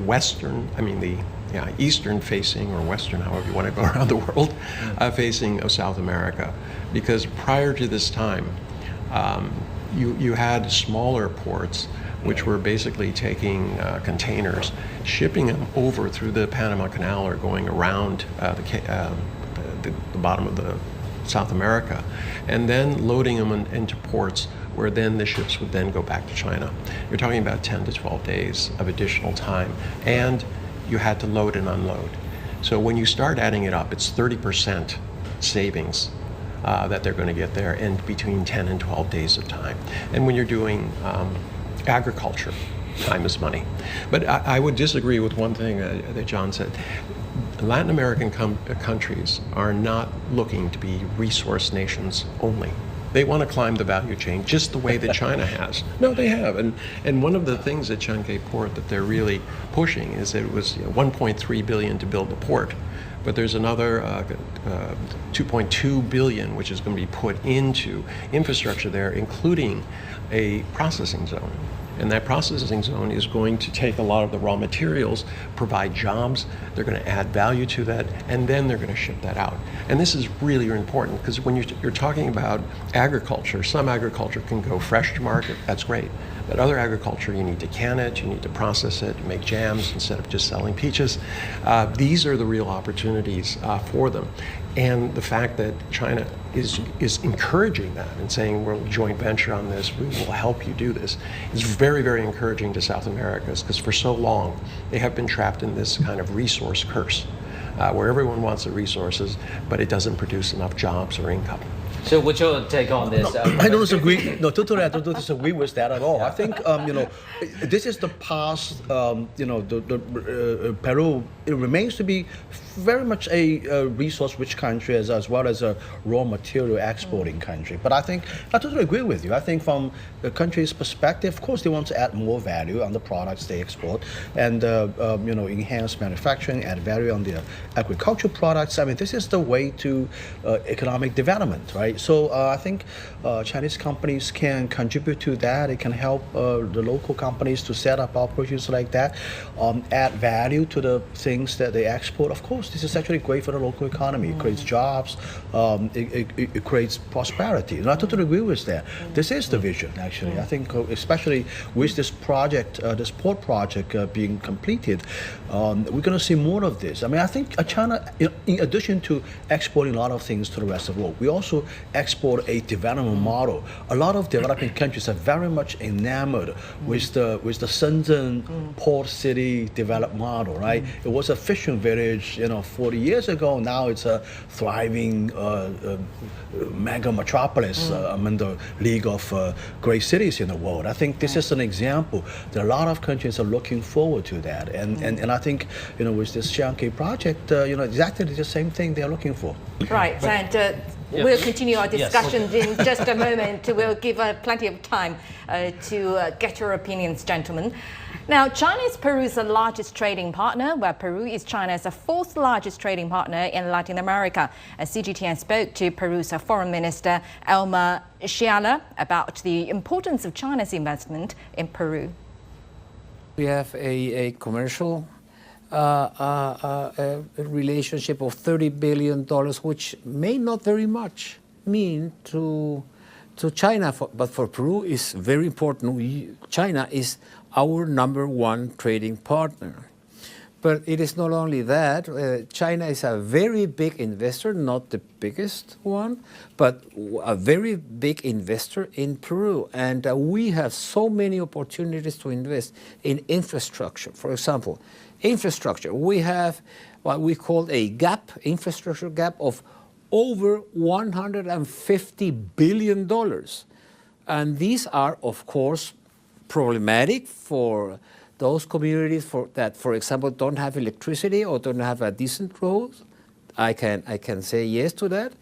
eastern facing, or western, however you want to go around the world, facing of South America. Because prior to this time, you had smaller ports which were basically taking containers, shipping them over through the Panama Canal or going around the bottom of the South America, and then loading them into ports where then the ships would then go back to China. You're talking about 10 to 12 days of additional time, and you had to load and unload. So when you start adding it up, it's 30% savings that they're going to get there, and between 10 and 12 days of time. And when you're doing agriculture, time is money. But I would disagree with one thing that John said. Latin American countries are not looking to be resource nations only. They want to climb the value chain just the way that China has. No, they have. And one of the things at Changi Port that they're really pushing is that it was $1.3 billion to build the port. But there's another $2.2 billion which is going to be put into infrastructure there, including a processing zone. And that processing zone is going to take a lot of the raw materials, provide jobs, they're going to add value to that, and then they're going to ship that out. And this is really important, because when you're talking about agriculture, some agriculture can go fresh to market, that's great. But other agriculture, you need to can it, you need to process it, make jams instead of just selling peaches. These are the real opportunities for them. And the fact that China is encouraging that and saying we're a joint venture on this, we will help you do this, is very, very encouraging to South Americans, because for so long they have been trapped in this kind of resource curse, where everyone wants the resources, but it doesn't produce enough jobs or income. So what's your take on this? No, I don't disagree. No, totally, I don't disagree with that at all. I think this is the past. Peru, it remains to be very much a resource-rich country as well as a raw material exporting country. But I think I totally agree with you. I think from the country's perspective, of course, they want to add more value on the products they export, and enhance manufacturing, add value on their agricultural products. I mean, this is the way to economic development, right? So I think Chinese companies can contribute to that. It can help the local companies to set up operations like that, add value to the things that they export. Of course, this is actually great for the local economy. It creates jobs, it creates prosperity. And I totally agree with that. This is the vision, actually. I think especially with this project, this port project being completed, we're going to see more of this. I mean, I think China, in addition to exporting a lot of things to the rest of the world, we also export a development model. A lot of developing countries are very much enamored with the Shenzhen port city development model, right? It was a fishing village, 40 years ago. Now it's a thriving mega metropolis among the league of great cities in the world. I think this is an example that a lot of countries are looking forward to that, and I think with this Changi project, exactly the same thing they're looking for. Right, and we'll continue our discussion in just a moment. We'll give plenty of time to get your opinions, gentlemen. Now, China is Peru's largest trading partner, where Peru is China's fourth largest trading partner in Latin America. CGTN spoke to Peru's Foreign Minister Elmer Sciala about the importance of China's investment in Peru. We have a commercial a relationship of $30 billion, which may not very much mean to China, but for Peru is very important. China is our #1 trading partner. But it is not only that. China is a very big investor, not the biggest one, but a very big investor in Peru. And we have so many opportunities to invest in infrastructure. For example, infrastructure. We have what we call a gap, infrastructure gap of over $150 billion. And these are, of course, problematic for those communities that, for example, don't have electricity or don't have a decent road. I can say yes to that.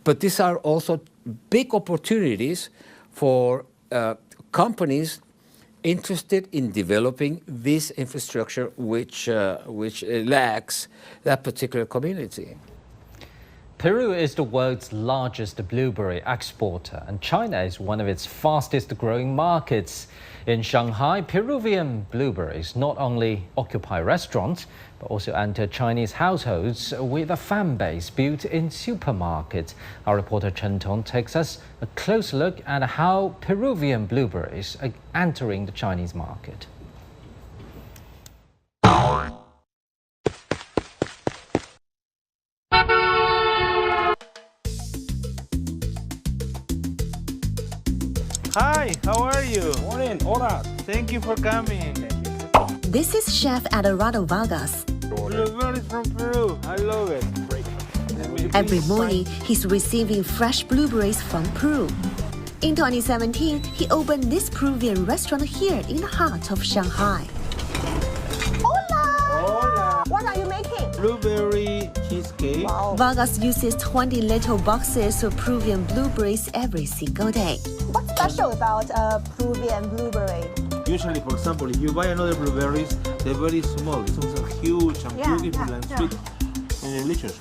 But these are also big opportunities for companies interested in developing this infrastructure which lacks that particular community. Peru is the world's largest blueberry exporter, and China is one of its fastest growing markets. In Shanghai, Peruvian blueberries not only occupy restaurants, but also enter Chinese households with a fan base built in supermarkets. Our reporter Chen Tong takes us a close look at how Peruvian blueberries are entering the Chinese market. Hi, how are you? Morning, hola. Thank you for coming. This is Chef Eduardo Vargas. Blueberries from Peru. I love it. Every morning, he's receiving fresh blueberries from Peru. In 2017, he opened this Peruvian restaurant here in the heart of Shanghai. Hola. What are you making? Blueberry cheesecake. Wow. Vargas uses 20 little boxes of Peruvian blueberries every single day. What's special about Peruvian blueberry? Usually, for example, if you buy another blueberries, they're very small. This one's are huge and beautiful and sweet and delicious.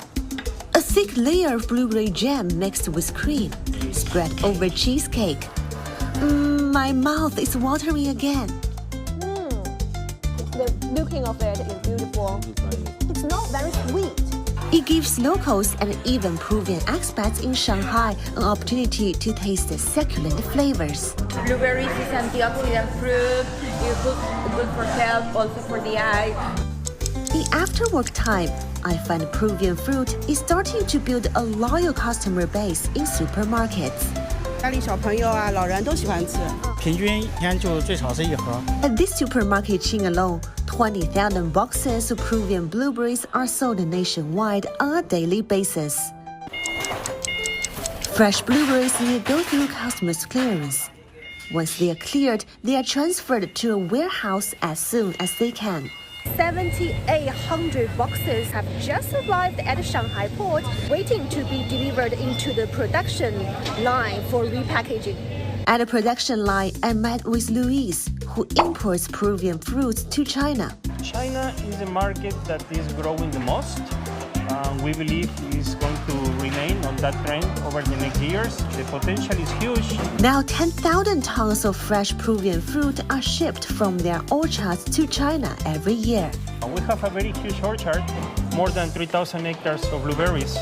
A thick layer of blueberry jam mixed with cream, spread over cheesecake. My mouth is watering again. The looking of it is beautiful. It's not very sweet. It gives locals and even Peruvian expats in Shanghai an opportunity to taste the succulent flavors. Blueberries is antioxidant fruit. It's good for health, also for the eye. In after-work time, I find Peruvian fruit is starting to build a loyal customer base in supermarkets. 家里小朋友啊、老人都喜欢吃。平均一天就最少是1盒。At this supermarket chain alone, 20,000 boxes of Peruvian blueberries are sold nationwide on a daily basis. Fresh blueberries need to go through customs clearance. Once they are cleared, they are transferred to a warehouse as soon as they can. 7,800 boxes have just arrived at the Shanghai port, waiting to be delivered into the production line for repackaging. At the production line, I met with Luis, who imports Peruvian fruits to China. China is a market that is growing the most. We believe it's going to remain on that trend over the next years. The potential is huge. Now 10,000 tons of fresh Peruvian fruit are shipped from their orchards to China every year. We have a very huge orchard, more than 3,000 hectares of blueberries.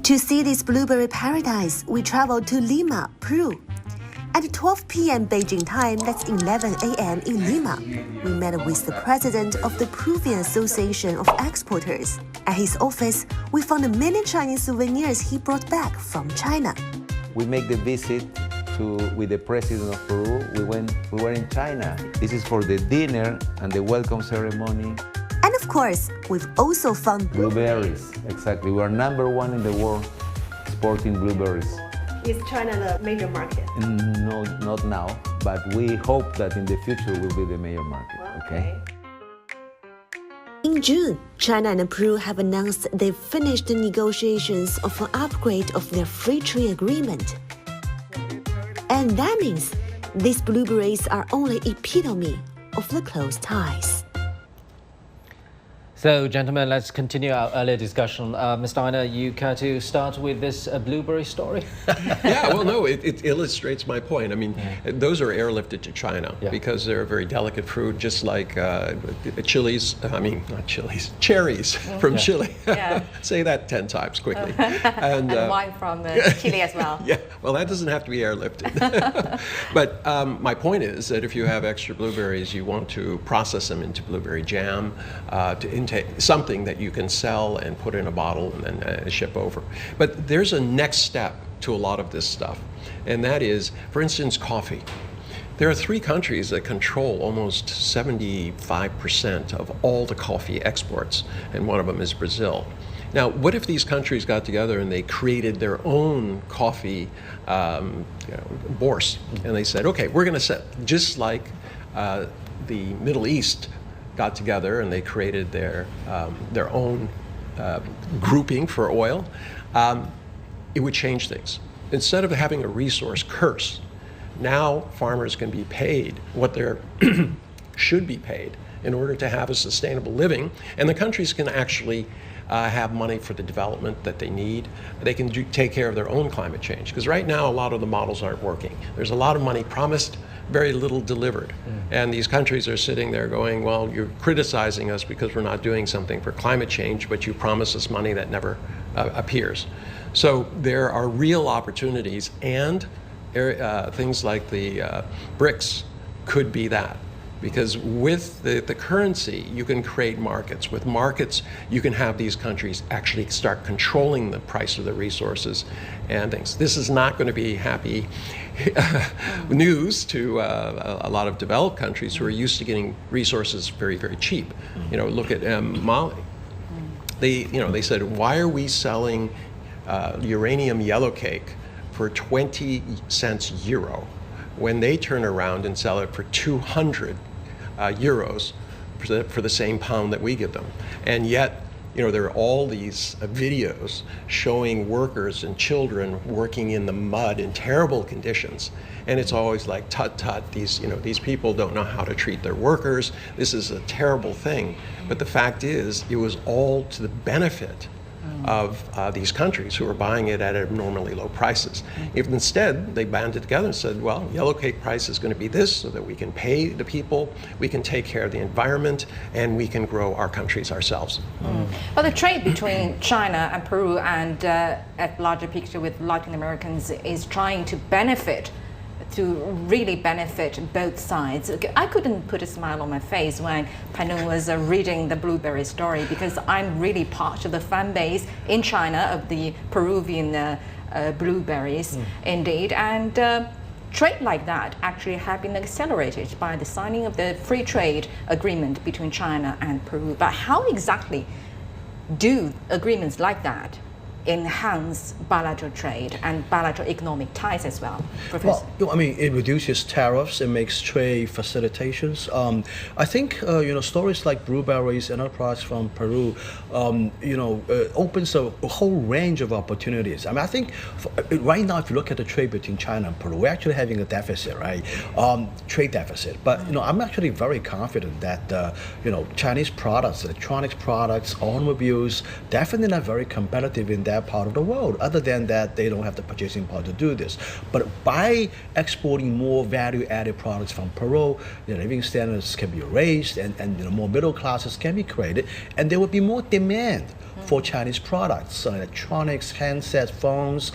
To see this blueberry paradise, we traveled to Lima, Peru. At 12 p.m. Beijing time, that's 11 a.m. in Lima, we met with the president of the Peruvian Association of Exporters. At his office, we found many Chinese souvenirs he brought back from China. We make the visit with the president of Peru. We were in China. This is for the dinner and the welcome ceremony. And of course, we've also found blueberries. Exactly. We are #1 in the world exporting blueberries. Is China the major market? No, not now, but we hope that in the future will be the major market. Okay. In June, China and Peru have announced they've finished the negotiations of an upgrade of their free trade agreement. And that means these blueberries are only epitome of the close ties. So, gentlemen, let's continue our earlier discussion. Mr. Einer, you care to start with this blueberry story? Yeah, well, no, it illustrates my point. I mean, those are airlifted to China because they're a very delicate fruit, just like cherries from Chile. Yeah. Say that 10 times quickly. And wine from Chile as well. Yeah, well, that doesn't have to be airlifted. But my point is that if you have extra blueberries, you want to process them into blueberry jam, to intake something that you can sell and put in a bottle and then ship over. But there's a next step to a lot of this stuff, and that is, for instance, coffee. There are 3 countries that control almost 75% of all the coffee exports, and one of them is Brazil. Now, what if these countries got together and they created their own coffee bourse, and they said, okay, we're going to set, just like the Middle East got together and they created their own grouping for oil, it would change things. instead of having a resource curse, now farmers can be paid what they should be paid in order to have a sustainable living, and the countries can actually have money for the development that they need. They can take care of their own climate change, because right now a lot of the models aren't working. There's a lot of money promised, very little delivered. And these countries are sitting there going, well, you're criticizing us because we're not doing something for climate change, but you promise us money that never appears. So there are real opportunities, and things like the BRICS could be that. Because with the currency, you can create markets. With markets, you can have these countries actually start controlling the price of the resources and things. This is not going to be happy news to a lot of developed countries who are used to getting resources very, very cheap. You know, look at Mali. They said, why are we selling uranium yellow cake for 20 cents euro when they turn around and sell it for 200 euros for the same pound that we give them? And yet, there are all these videos showing workers and children working in the mud in terrible conditions. And it's always like, tut, tut, these people don't know how to treat their workers. This is a terrible thing. But the fact is, it was all to the benefit of these countries who are buying it at abnormally low prices. If instead they banded together and said, well, yellow cake price is going to be this so that we can pay the people, we can take care of the environment, and we can grow our countries ourselves. Well, the trade between China and Peru and at larger picture with Latin Americans is trying to really benefit both sides. I couldn't put a smile on my face when Panu was reading the blueberry story, because I'm really part of the fan base in China of the Peruvian blueberries, indeed. And trade like that actually have been accelerated by the signing of the free trade agreement between China and Peru. But how exactly do agreements like that enhance bilateral trade and bilateral economic ties as well, Professor? Well, I mean, it reduces tariffs, it makes trade facilitations. I think, stories like blueberries and other products from Peru, opens a whole range of opportunities. I mean, I think right now, if you look at the trade between China and Peru, we're actually having a deficit, right? Trade deficit. But, I'm actually very confident that, Chinese products, electronics products, automobiles, definitely not very competitive in that part of the world. Other than that, they don't have the purchasing power to do this. But by exporting more value-added products from Peru, the living standards can be raised, and more middle classes can be created, and there will be more demand for Chinese products, electronics, handsets, phones,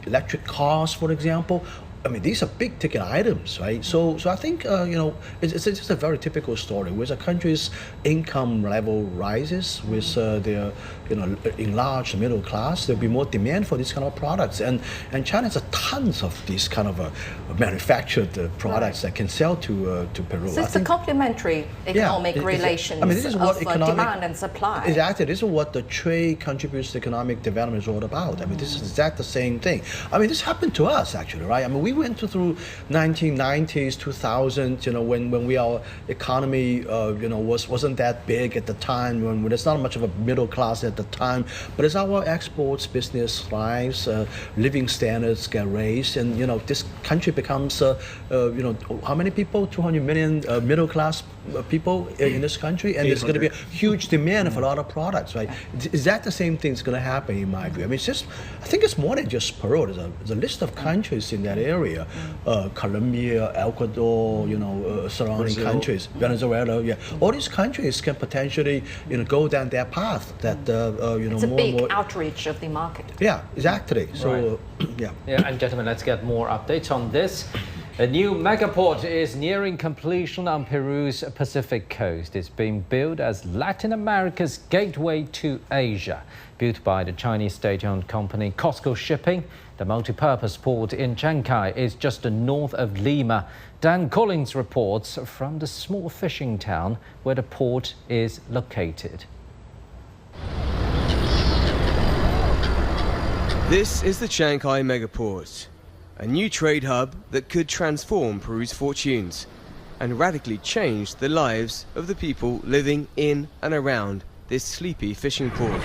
electric cars, for example. I mean, these are big ticket items, right? So I think, it's just a very typical story. With a country's income level rises, with their, enlarged middle class, there'll be more demand for these kind of products. And China has tons of these kind of manufactured products that can sell to Peru. So it's a complementary economic relations this is what demand and supply. Exactly. This is what the trade contributes to economic development is all about. I mean, this is exactly the same thing. I mean, this happened to us, actually, right? I mean, we went through 1990s, 2000, when our economy, wasn't that big at the time, when there's not much of a middle class at the time. But as our exports business thrives, living standards get raised, and this country becomes, how many people? 200 million middle class people in this country, and there's going to be a huge demand for a lot of products, right? Is that the same thing that's going to happen, in my view? I mean, I think it's more than just Peru. There's a list of countries in that area, Colombia, Ecuador, surrounding countries, Venezuela, all these countries can potentially, go down that path. That it's a big outreach of the market. Yeah, exactly. So, right. And gentlemen, let's get more updates on this. A new megaport is nearing completion on Peru's Pacific coast. It's being built as Latin America's gateway to Asia. Built by the Chinese state-owned company COSCO Shipping, the multi-purpose port in Chancay is just north of Lima. Dan Collins reports from the small fishing town where the port is located. This is the Chancay megaport, a new trade hub that could transform Peru's fortunes and radically change the lives of the people living in and around this sleepy fishing port.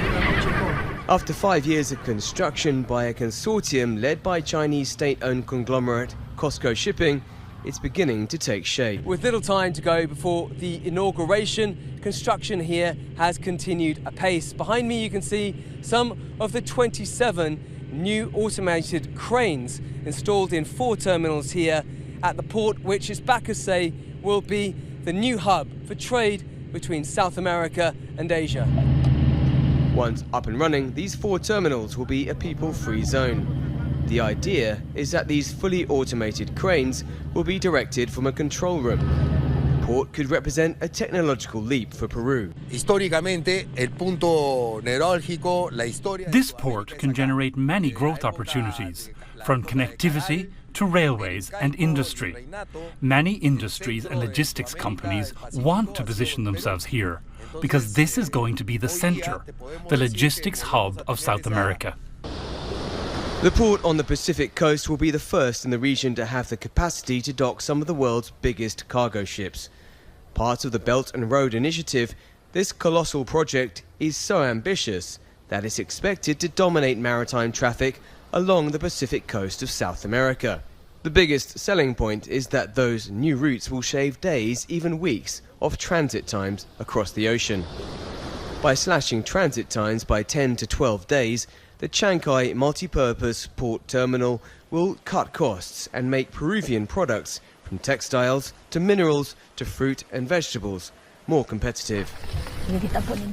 After 5 years of construction by a consortium led by Chinese state-owned conglomerate COSCO Shipping, it's beginning to take shape. With little time to go before the inauguration, construction here has continued apace. Behind me you can see some of the 27 new automated cranes installed in 4 terminals here at the port, which its backers say will be the new hub for trade between South America and Asia. Once up and running, these 4 terminals will be a people-free zone. The idea is that these fully automated cranes will be directed from a control room. The port could represent a technological leap for Peru. This port can generate many growth opportunities, from connectivity to railways and industry. Many industries and logistics companies want to position themselves here because this is going to be the center, the logistics hub of South America. The port on the Pacific coast will be the first in the region to have the capacity to dock some of the world's biggest cargo ships. Part of the Belt and Road Initiative, this colossal project is so ambitious that it's expected to dominate maritime traffic along the Pacific coast of South America. The biggest selling point is that those new routes will shave days, even weeks, of transit times across the ocean. By slashing transit times by 10 to 12 days, the Chancay multi-purpose port terminal will cut costs and make Peruvian products, from textiles to minerals to fruit and vegetables, more competitive.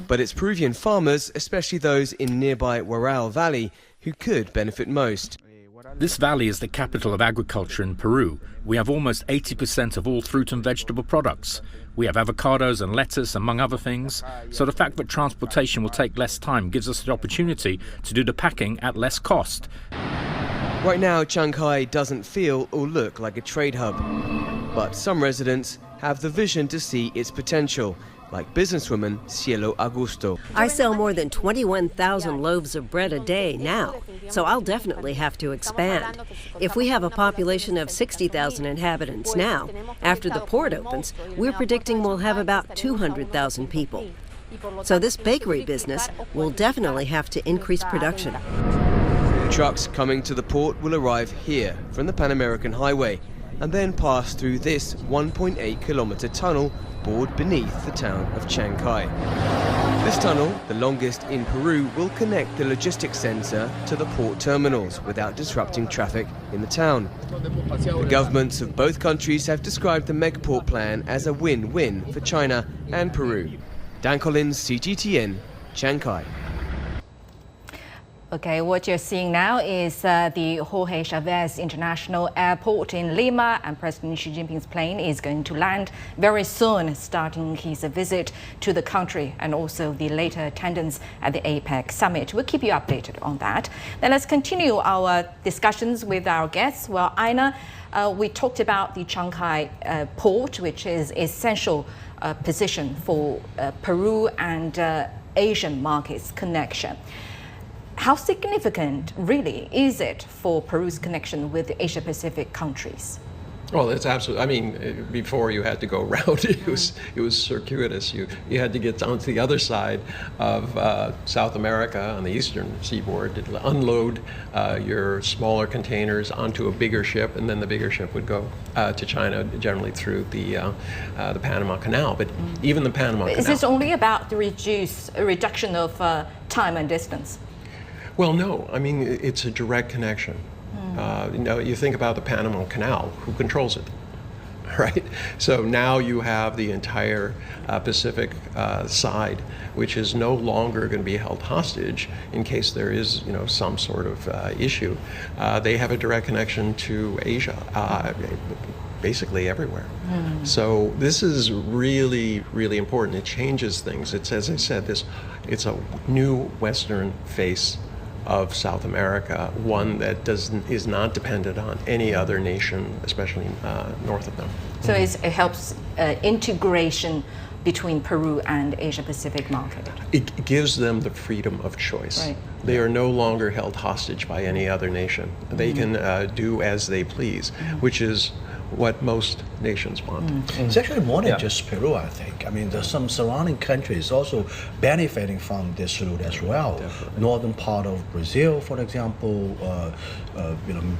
But it's Peruvian farmers, especially those in nearby Huaral Valley, who could benefit most. This valley is the capital of agriculture in Peru. We have almost 80% of all fruit and vegetable products. We have avocados and lettuce, among other things. So the fact that transportation will take less time gives us the opportunity to do the packing at less cost. Right now, Chancay doesn't feel or look like a trade hub. But some residents have the vision to see its potential, like businesswoman Cielo Augusto. I sell more than 21,000 loaves of bread a day now, so I'll definitely have to expand. If we have a population of 60,000 inhabitants now, after the port opens, we're predicting we'll have about 200,000 people. So this bakery business will definitely have to increase production. Trucks coming to the port will arrive here from the Pan American Highway and then pass through this 1.8-kilometer tunnel bored beneath the town of Chancay. This tunnel, the longest in Peru, will connect the logistics center to the port terminals without disrupting traffic in the town. The governments of both countries have described the megaport plan as a win-win for China and Peru. Dan Collins, CGTN, Chancay. Okay, what you're seeing now is the Jorge Chavez International Airport in Lima, and President Xi Jinping's plane is going to land very soon, starting his visit to the country and also the later attendance at the APEC summit. We'll keep you updated on that. Then let's continue our discussions with our guests. Well, Aina, we talked about the Chancay port, which is essential position for Peru and Asian markets connection. How significant, really, is it for Peru's connection with Asia-Pacific countries? Well, it's absolutely. I mean, before you had to go around, it was circuitous. You had to get down to the other side of South America on the eastern seaboard to unload your smaller containers onto a bigger ship, and then the bigger ship would go to China, generally through the Panama Canal. But even the Panama Canal. Is this only about the reduction of time and distance? Well, no. I mean, it's a direct connection. You think about the Panama Canal, who controls it, right? So now you have the entire Pacific side, which is no longer going to be held hostage in case there is, some sort of issue. They have a direct connection to Asia, basically everywhere. So this is really, really important. It changes things. It's, as I said, it's a new Western face of South America, one that is not dependent on any other nation, especially north of them. So it helps integration between Peru and Asia-Pacific market. It gives them the freedom of choice. Right. They are no longer held hostage by any other nation. They can do as they please, which is what most nations want. It's actually more than just Peru, I think. I mean, there's some surrounding countries also benefiting from this route as well. Definitely. Northern part of Brazil, for example,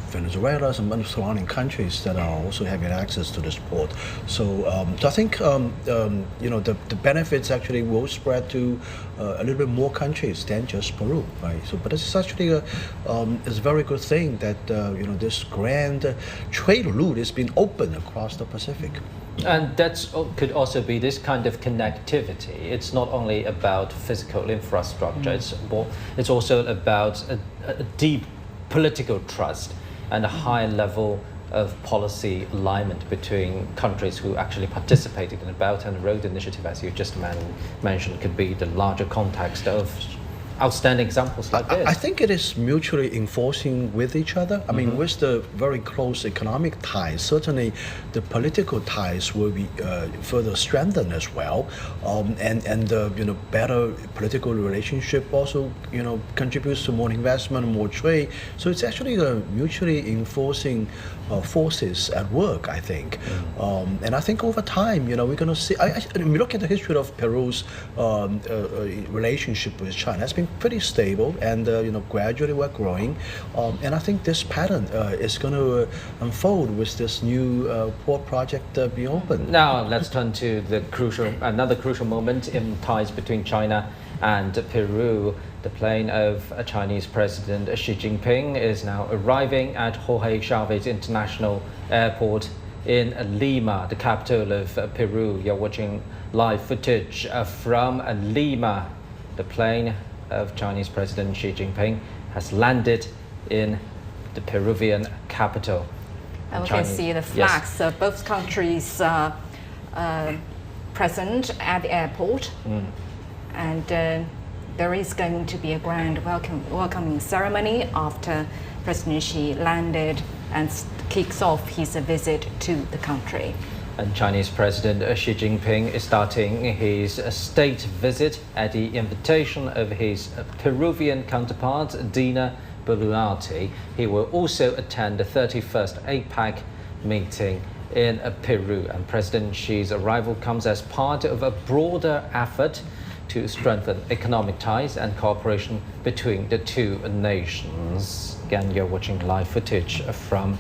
Venezuela, some other surrounding countries that are also having access to this port. So I think the benefits actually will spread to a little bit more countries than just Peru, right? So, but this is actually it's a very good thing that this grand trade route is being opened across the Pacific. And that could also be this kind of connectivity. It's not only about physical infrastructure, it's also about a deep political trust and a high level of policy alignment between countries who actually participated in the Belt and Road Initiative, as you just mentioned, could be the larger context of outstanding examples like this. I think it is mutually enforcing with each other. I mean, with the very close economic ties, certainly the political ties will be further strengthened as well, and better political relationship also contributes to more investment, more trade. So it's actually a mutually enforcing forces at work, I think. And I think over time, we're going to see. I look at the history of Peru's relationship with China. It's been pretty stable, and gradually we're growing. And I think this pattern is going to unfold with this new port project being opened. Now let's turn to another crucial moment in ties between China and Peru. The plane of Chinese President Xi Jinping is now arriving at Jorge Chávez International Airport in Lima, the capital of Peru. You're watching live footage from Lima. The plane of Chinese President Xi Jinping has landed in the Peruvian capital. And we can see the flags of both countries present at the airport. And there is going to be a grand welcoming ceremony after President Xi landed and kicks off his visit to the country. And Chinese President Xi Jinping is starting his state visit at the invitation of his Peruvian counterpart, Dina Boluarte. He will also attend the 31st APEC meeting in Peru. And President Xi's arrival comes as part of a broader effort to strengthen economic ties and cooperation between the two nations. Again, you're watching live footage from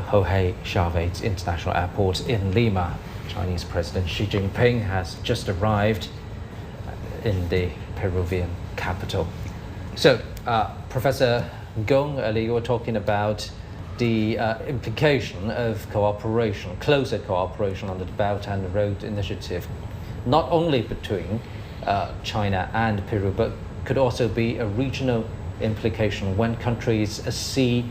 Jorge Chávez International Airport in Lima. Chinese President Xi Jinping has just arrived in the Peruvian capital. So, Professor Gong, earlier you were talking about the implication of cooperation, closer cooperation under the Belt and Road Initiative, not only between China and Peru, but could also be a regional implication when countries see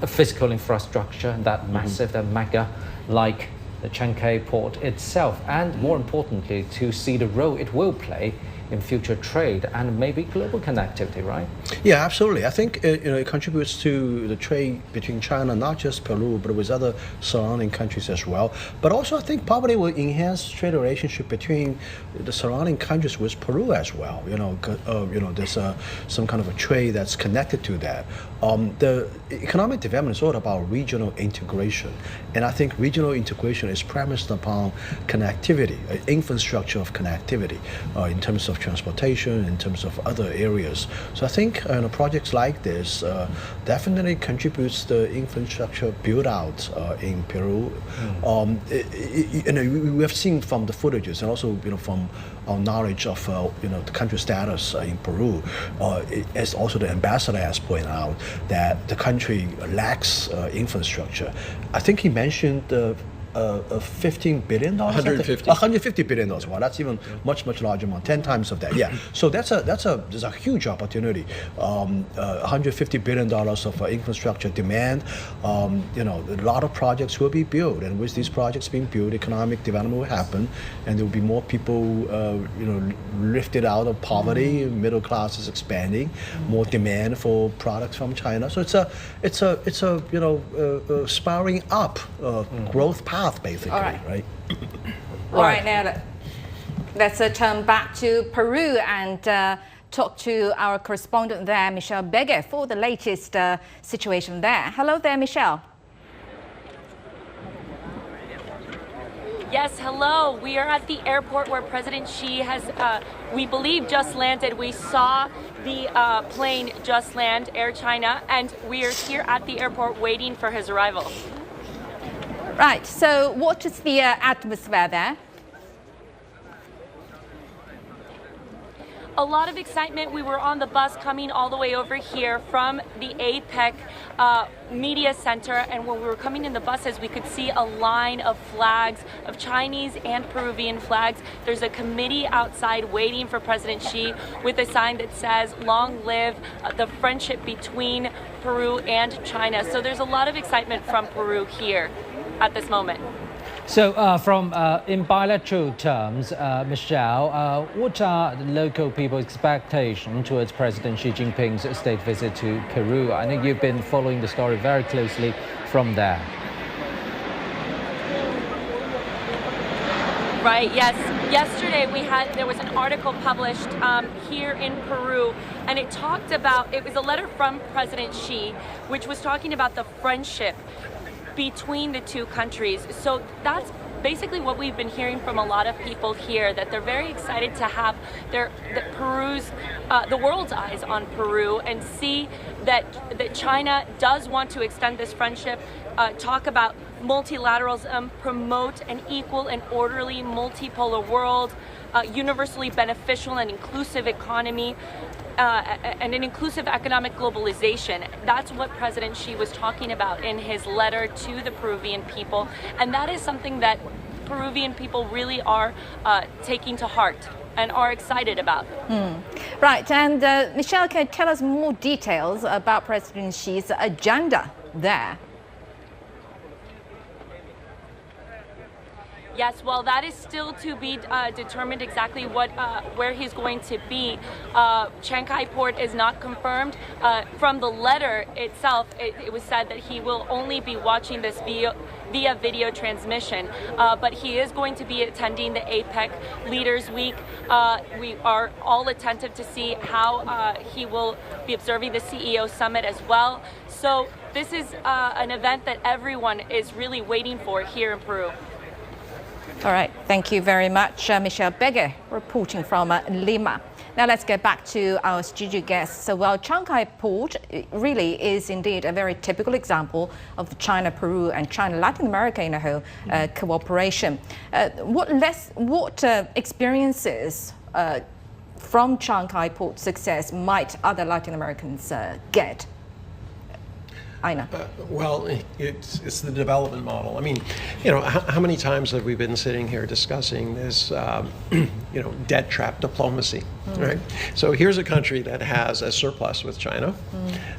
a physical infrastructure, that massive, that mega, like the Chancay port itself, and more importantly, to see the role it will play in future trade and maybe global connectivity, right? Yeah, absolutely. I think it contributes to the trade between China, not just Peru, but with other surrounding countries as well. But also, I think probably will enhance trade relationship between the surrounding countries with Peru as well. There's some kind of a trade that's connected to that. The economic development is all about regional integration, and I think regional integration is premised upon connectivity, infrastructure of connectivity, in terms of transportation, in terms of other areas. So I think projects like this definitely contributes the infrastructure build out in Peru. We have seen from the footages and also from our knowledge of the country status in Peru, as also the ambassador has pointed out, that the country lacks infrastructure. I think he mentioned $15 billion. $150 billion. Wow, that's even much larger amount, 10 times of that. Yeah. So there's a huge opportunity. $150 billion of infrastructure demand. A lot of projects will be built, and with these projects being built, economic development will happen, and there will be more people, lifted out of poverty. Middle class is expanding. More demand for products from China. So it's a spiraling up growth path. Basically, right? All right, now let's turn back to Peru and talk to our correspondent there, Michelle Begge, for the latest situation there. Hello there, Michelle. Yes, hello. We are at the airport where President Xi has, we believe, just landed. We saw the plane just land, Air China, and we are here at the airport waiting for his arrival. Right, so what is the atmosphere there? A lot of excitement. We were on the bus coming all the way over here from the APEC Media Center, and when we were coming in the buses, we could see a line of flags, of Chinese and Peruvian flags. There's a committee outside waiting for President Xi with a sign that says, "Long live the friendship between Peru and China." So there's a lot of excitement from Peru here at this moment. So in bilateral terms, Michelle, what are the local people's expectations towards President Xi Jinping's state visit to Peru? I know you've been following the story very closely from there. Right, yes. Yesterday there was an article published here in Peru, and it was a letter from President Xi, which was talking about the friendship between the two countries. So that's basically what we've been hearing from a lot of people here, that they're very excited to have the world's eyes on Peru and see that China does want to extend this friendship, talk about multilateralism, promote an equal and orderly multipolar world, universally beneficial and inclusive economy, and an inclusive economic globalization. That's what President Xi was talking about in his letter to the Peruvian people, and that is something that Peruvian people really are taking to heart and are excited about. Right, and Michelle, can you tell us more details about President Xi's agenda there? Yes, well, that is still to be determined exactly where he's going to be. Shanghai port is not confirmed. From the letter itself, it was said that he will only be watching this via video transmission, but he is going to be attending the APEC Leaders Week. We are all attentive to see how he will be observing the CEO Summit as well. So this is an event that everyone is really waiting for here in Peru. All right, thank you very much, Michelle Beggar, reporting from Lima. Now let's get back to our studio guests. So, well, Shanghai Port really is indeed a very typical example of the China-Peru and China-Latin America in a whole cooperation. What experiences from Shanghai Port success might other Latin Americans get? Aina. Well, it's the development model. I mean, how many times have we been sitting here discussing this, debt trap diplomacy, right? So here's a country that has a surplus with China,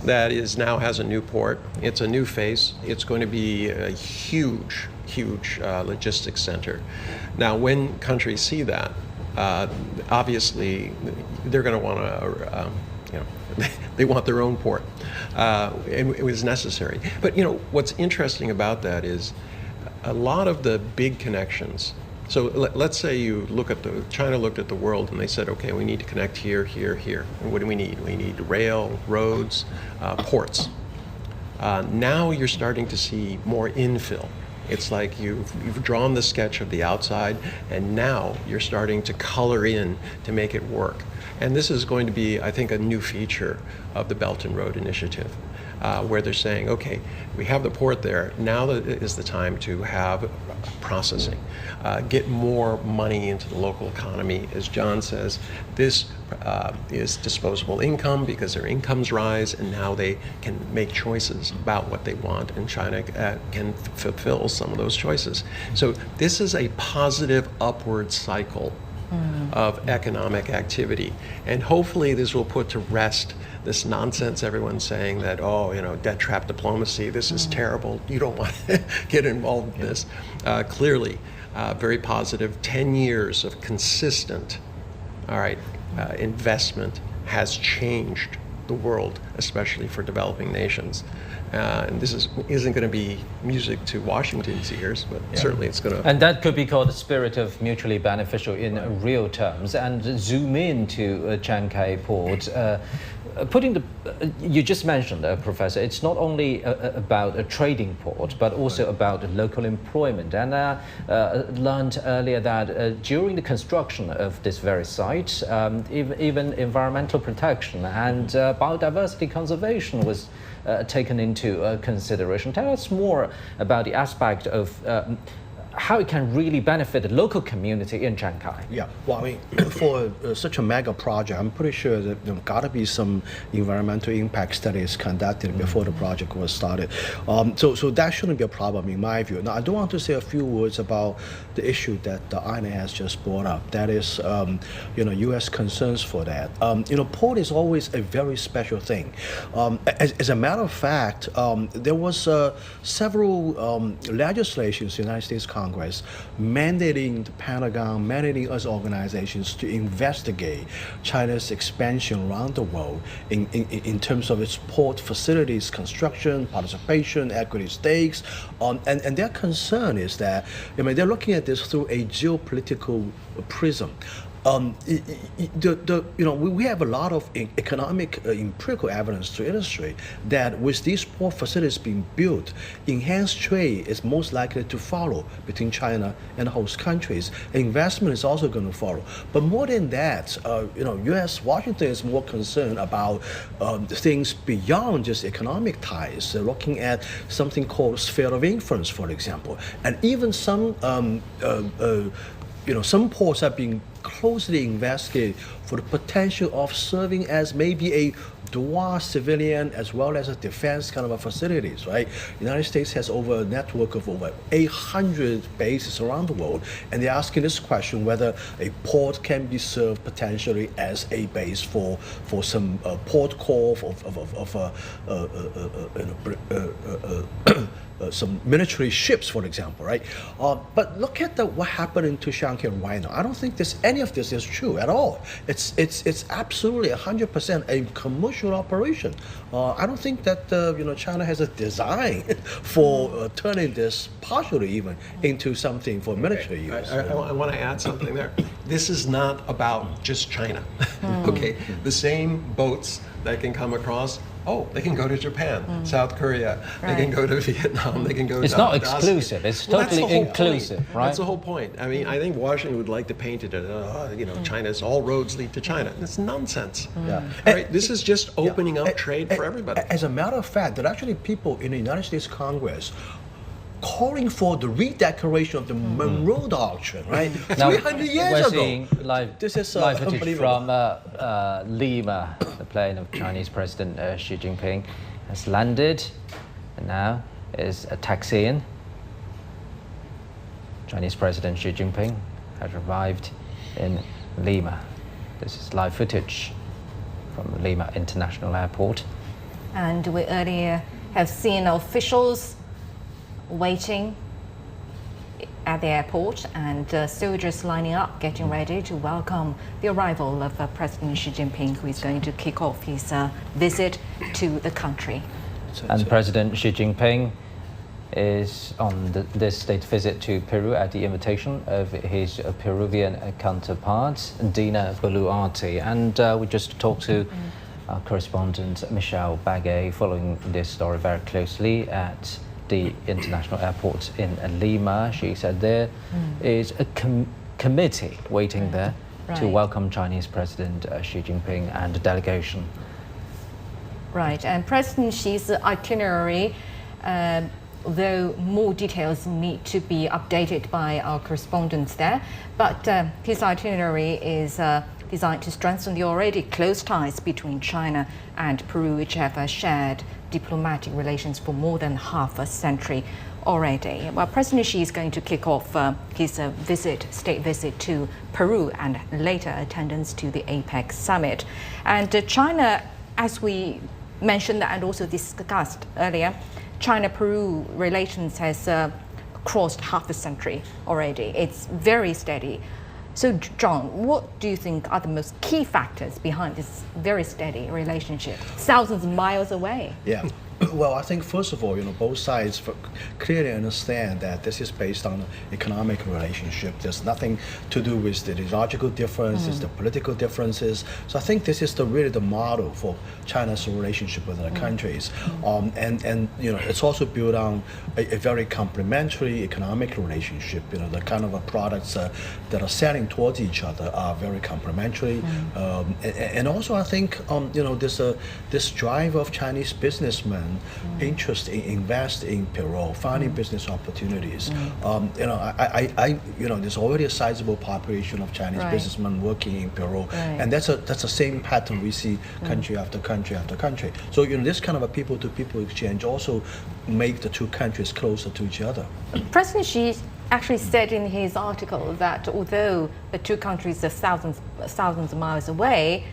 that now has a new port. It's a new face. It's going to be a huge logistics center. Now, when countries see that, obviously they're going to want to. They want their own port, and it was necessary. But what's interesting about that is a lot of the big connections. So let's say China looked at the world and they said, okay, we need to connect here, here, here. And what do we need? We need rail, roads, ports. Now you're starting to see more infill. It's like you've drawn the sketch of the outside, and now you're starting to color in to make it work. And this is going to be, I think, a new feature of the Belt and Road Initiative, where they're saying, okay, we have the port there. Now is the time to have processing, get more money into the local economy. As John says, this is disposable income because their incomes rise, and now they can make choices about what they want, and China can fulfill some of those choices. So this is a positive upward cycle of economic activity. And hopefully this will put to rest this nonsense everyone's saying that, debt trap diplomacy, this is terrible, you don't want to get involved in this. Clearly, very positive. 10 years of consistent, investment has changed the world, especially for developing nations. And this isn't going to be music to Washington's ears, but certainly it's going to. And that could be called the spirit of mutually beneficial in real terms. And zoom in to Shanghai port. You just mentioned, Professor, it's not only about a trading port, but also about local employment. And learned earlier that during the construction of this very site, even environmental protection and biodiversity conservation was taken into consideration. Tell us more about the aspect of how it can really benefit the local community in Shanghai. Yeah, well, I mean, for such a mega project, I'm pretty sure that there got to be some environmental impact studies conducted before the project was started. So that shouldn't be a problem in my view. Now, I do want to say a few words about the issue that Ina has just brought up. That is, U.S. concerns for that. Port is always a very special thing. As a matter of fact, there was several legislations in the United States Congress mandating the Pentagon, mandating us organizations to investigate China's expansion around the world in terms of its port facilities, construction, participation, equity stakes. And their concern is that, they're looking at this through a geopolitical prism. We have a lot of economic empirical evidence to illustrate that with these port facilities being built, enhanced trade is most likely to follow between China and host countries. Investment is also going to follow. But more than that, U.S. Washington is more concerned about things beyond just economic ties. They're looking at something called sphere of influence, for example, and even some ports are being closely investigated for the potential of serving as maybe a dual civilian as well as a defense kind of a facilities, right? The United States has a network of over 800 bases around the world, and they're asking this question whether a port can be served potentially as a base for some port call of some military ships, for example, right? But look at what happened to Shanghai right now. I don't think any of this is true at all. It's absolutely 100% a commercial operation. I don't think that China has a design for turning this partially even into something for military use. I want to add something there. This is not about just China. Okay, the same boats that can come across. They can go to Japan, South Korea, they can go to Vietnam, they can go to It's not exclusive, it's totally inclusive, right? That's the whole point. I mean, I think Washington would like to paint it as, China's all roads lead to China. That's nonsense. Right? This is just opening up trade for everybody. As a matter of fact, there are actually people in the United States Congress calling for the redeclaration of the Monroe Doctrine, right? Now, 300 years we're ago. Seeing live footage from Lima. The plane of Chinese President Xi Jinping has landed and now is taxiing. Chinese President Xi Jinping has arrived in Lima. This is live footage from Lima International Airport. And we earlier have seen officials waiting at the airport and soldiers lining up, getting ready to welcome the arrival of President Xi Jinping, who is going to kick off his visit to the country. And President Xi Jinping is on this state visit to Peru at the invitation of his Peruvian counterpart, Dina Boluarte. And we just talked to our correspondent Michelle Bagay, following this story very closely at the international airport in Lima. She said there is a committee waiting there to welcome Chinese President Xi Jinping and the delegation. Right, and President Xi's itinerary, though more details need to be updated by our correspondents there, but his itinerary is designed to strengthen the already close ties between China and Peru, which have shared diplomatic relations for more than half a century already. Well, President Xi is going to kick off his state visit to Peru and later attendance to the APEC summit. And China, as we mentioned and also discussed earlier, China-Peru relations has crossed half a century already. It's very steady. So, John, what do you think are the most key factors behind this very steady relationship, thousands of miles away? Yeah. Well, I think first of all, both sides clearly understand that this is based on economic relationship. There's nothing to do with the ideological differences, the political differences. So I think this is really the model for China's relationship with other countries. And it's also built on a very complementary economic relationship. The kind of products that are selling towards each other are very complementary. And also I think this drive of Chinese businessmen interest in invest in Peru, finding business opportunities. There's already a sizable population of Chinese businessmen working in Peru, and that's the same pattern we see country after country after country. So this kind of a people-to-people exchange also make the two countries closer to each other. President Xi actually said in his article that although the two countries are thousands of miles away,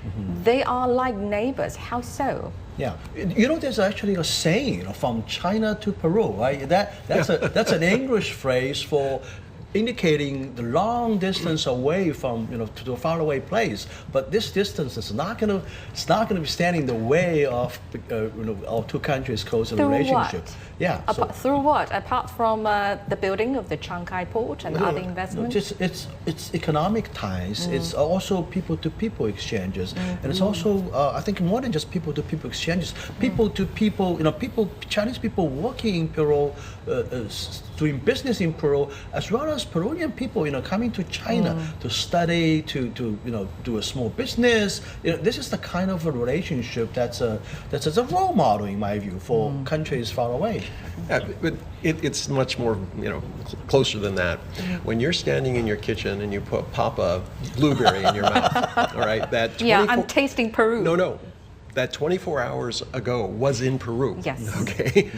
they are like neighbors. How so? Yeah, there's actually a saying from China to Peru, right? That's an English phrase for indicating the long distance away from to a faraway place. But this distance is not going to be standing in the way of our two countries' closer relationship. What? Yeah. Through what? Apart from the building of the Shanghai port and other investments? It's economic ties. It's also people-to-people exchanges, and it's also I think more than just people-to-people exchanges. People-to-people, Chinese people working in Peru, doing business in Peru, as well as Peruvian people, coming to China to study, to do a small business. This is the kind of a relationship that's a role model, in my view, for countries far away. Yeah, but it's much more, closer than that. When you're standing in your kitchen and you pop a blueberry in your mouth, all right, yeah, I'm tasting Peru. No. That 24 hours ago was in Peru. Yes. Okay.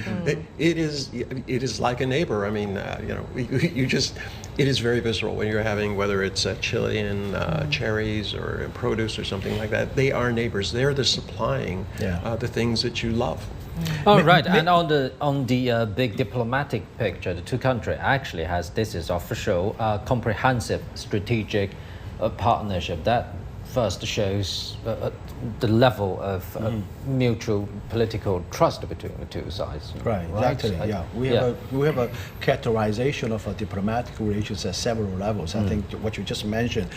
It is like a neighbor. I mean, it is very visceral when you're having, whether it's Chilean cherries or produce or something like that. They are neighbors. They're the supplying the things that you love. All right, and on the big diplomatic picture, the two countries actually this is official comprehensive strategic partnership that first shows the level of mutual political trust between the two sides. Right, exactly. Yeah, we have a characterization of diplomatic relations at several levels. I think what you just mentioned,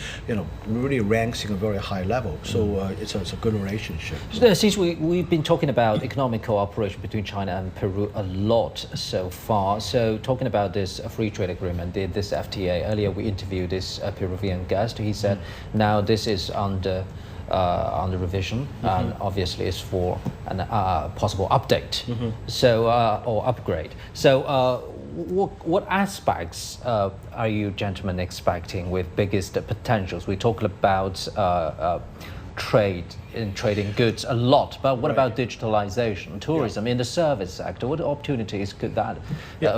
really ranks in a very high level. So it's a good relationship. Since we've been talking about economic cooperation between China and Peru a lot so far, so talking about this free trade agreement, this FTA, earlier we interviewed this Peruvian guest. He said now this is under revision, and obviously it's for a possible update, so or upgrade. So what aspects are you gentlemen expecting with biggest potentials? We talk about trading goods a lot, but what about digitalization, tourism, in the service sector? What opportunities could that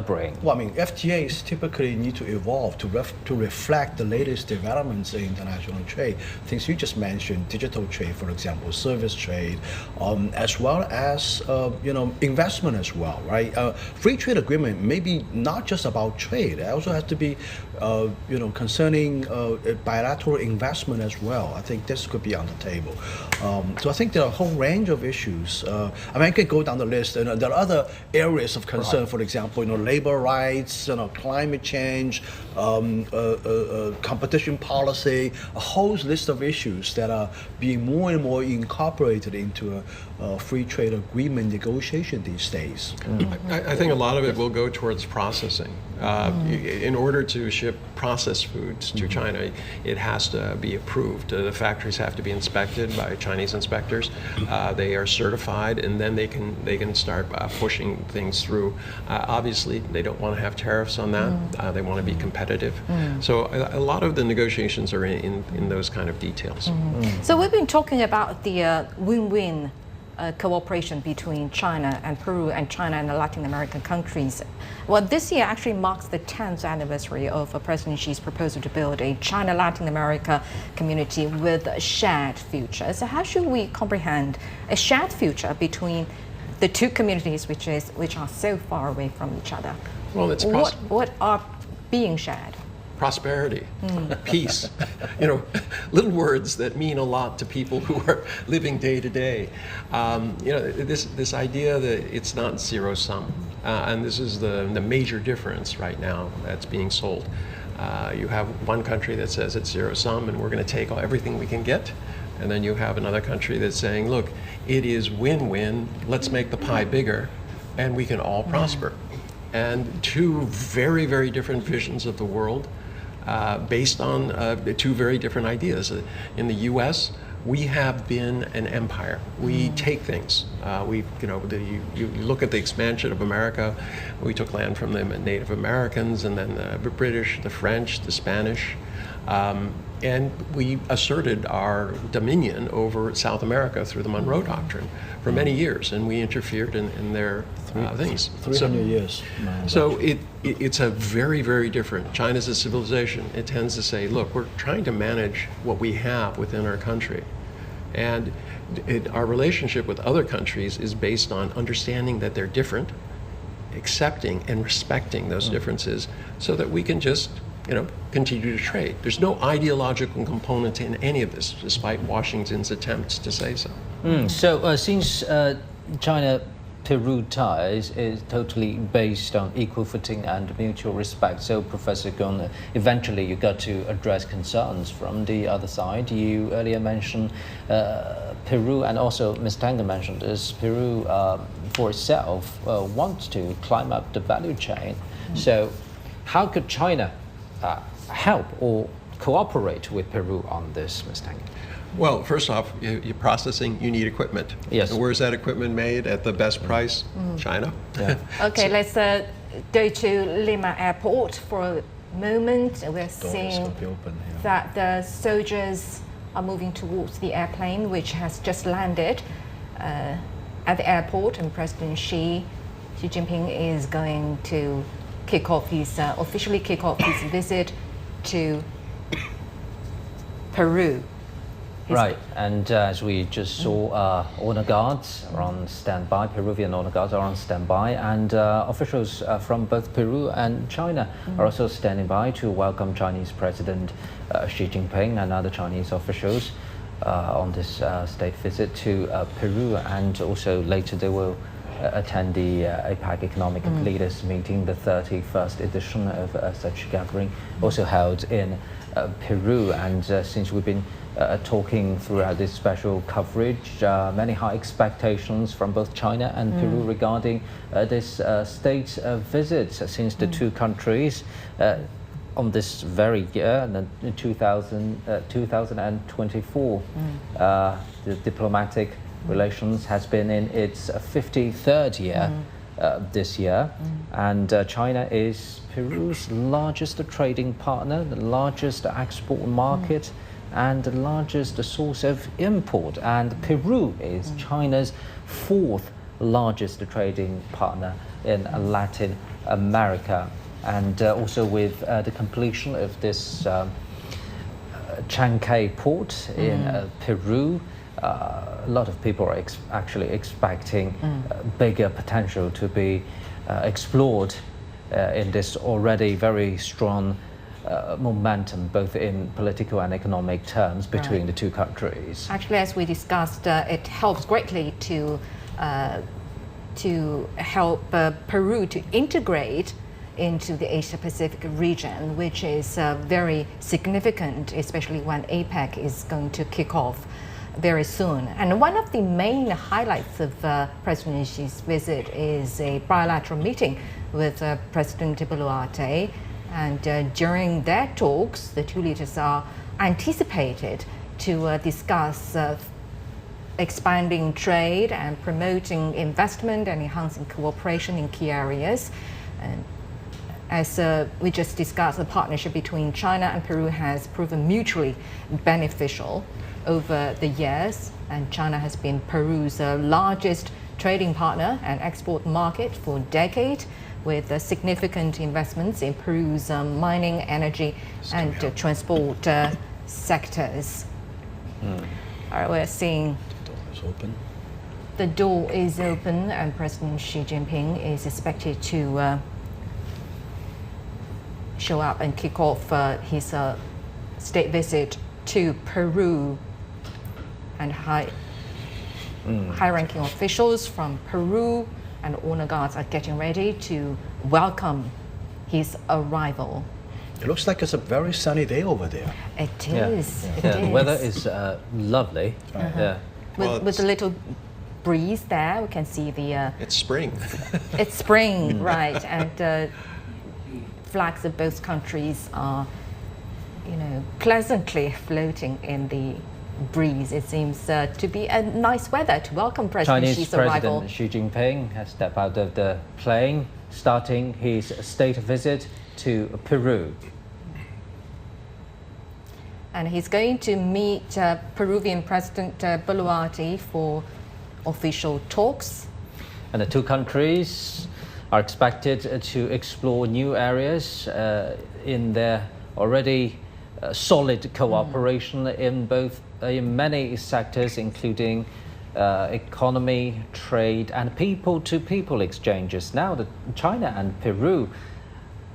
bring? Well, I mean, FTAs typically need to evolve to reflect the latest developments in international trade. Things you just mentioned, digital trade, for example, service trade, as well as investment as well, right? Free trade agreement may be not just about trade. It also has to be, concerning bilateral investment as well. I think this could be on the table. So I think there are a whole range of issues. I could go down the list, and there are other areas of concern. For example, labor rights, climate change, competition policy, a whole list of issues that are being more and more incorporated into a free trade agreement negotiation these days. I think a lot of it will go towards processing. In order to ship processed foods to China, it has to be approved. The factories have to be inspected by Chinese inspectors. They are certified, and then they can start pushing things through. Obviously, they don't want to have tariffs on that. They want to be competitive. So a lot of the negotiations are in those kind of details. So we've been talking about the win-win cooperation between China and Peru and China and the Latin American countries. Well, this year actually marks the 10th anniversary of President Xi's proposal to build a China-Latin America community with a shared future. So how should we comprehend a shared future between the two communities which are so far away from each other? Well, it's what are being shared? prosperity, peace, little words that mean a lot to people who are living day to day. This idea that it's not zero sum, and this is the major difference right now that's being sold. You have one country that says it's zero sum and we're going to take everything we can get. And then you have another country that's saying, look, it is win-win, let's make the pie bigger and we can all prosper. And two very, very different visions of the world based on two very different ideas. In the US, we have been an empire. We take things. You look at the expansion of America. We took land from the Native Americans, and then the British, the French, the Spanish, and we asserted our dominion over South America through the Monroe Doctrine for many years, and we interfered in their things. 300 years. So it's a very, very different. China's a civilization. It tends to say, look, we're trying to manage what we have within our country. And our relationship with other countries is based on understanding that they're different, accepting and respecting those differences so that we can just continue to trade. There's no ideological component in any of this, despite Washington's attempts to say so. So since China-Peru ties is totally based on equal footing and mutual respect, so Professor Gung, eventually you got to address concerns from the other side. You earlier mentioned Peru, and also Ms. Tanger mentioned this, Peru for itself wants to climb up the value chain. So how could China help or cooperate with Peru on this, Ms. Tanger? Well, first off, you're processing, you need equipment. Yes. And where's that equipment made at the best price? China. Yeah. Okay, let's go to Lima Airport for a moment. We're seeing that the soldiers are moving towards the airplane, which has just landed at the airport, and President Xi Jinping is going to officially kick off his visit to Peru. Right, and as we just saw, honor guards are on standby, Peruvian honor guards are on standby, and officials from both Peru and China are also standing by to welcome Chinese President Xi Jinping and other Chinese officials on this state visit to Peru, and also later they will attend the APEC Economic Leaders Meeting, the 31st edition of such gathering, also held in Peru. And since we've been talking throughout this special coverage, many high expectations from both China and Peru regarding this state visit, since the two countries on this very year, 2024, the diplomatic relations has been in its 53rd year this year, and China is Peru's largest trading partner, the largest export market, and the largest source of import. And Peru is China's fourth largest trading partner in Latin America. And also with the completion of this Chancay port in Peru, a lot of people are actually expecting bigger potential to be explored in this already very strong momentum, both in political and economic terms, between the two countries. Actually, as we discussed, it helps greatly to help Peru to integrate into the Asia-Pacific region, which is very significant, especially when APEC is going to kick off very soon. And one of the main highlights of President Xi's visit is a bilateral meeting with President Boluarte. And during their talks, the two leaders are anticipated to discuss expanding trade and promoting investment and enhancing cooperation in key areas. And as we just discussed, the partnership between China and Peru has proven mutually beneficial over the years, and China has been Peru's largest trading partner and export market for decades, with significant investments in Peru's mining, energy, and transport sectors. All right, we're seeing the door is open, and President Xi Jinping is expected to show up and kick off his state visit to Peru, and high-ranking officials from Peru and honor guards are getting ready to welcome his arrival. It looks like it's a very sunny day over there. It is. It The is. weather is lovely. Yeah. With a little breeze there, we can see the. It's spring. It's spring, right? And flags of both countries are, pleasantly floating in the breeze. It seems to be a nice weather to welcome President Chinese Xi's arrival. President Xi Jinping has stepped out of the plane, starting his state visit to Peru. And he's going to meet Peruvian President Boluarte for official talks. And the two countries are expected to explore new areas in their already solid cooperation in many sectors, including economy, trade, and people-to-people exchanges. Now, China and Peru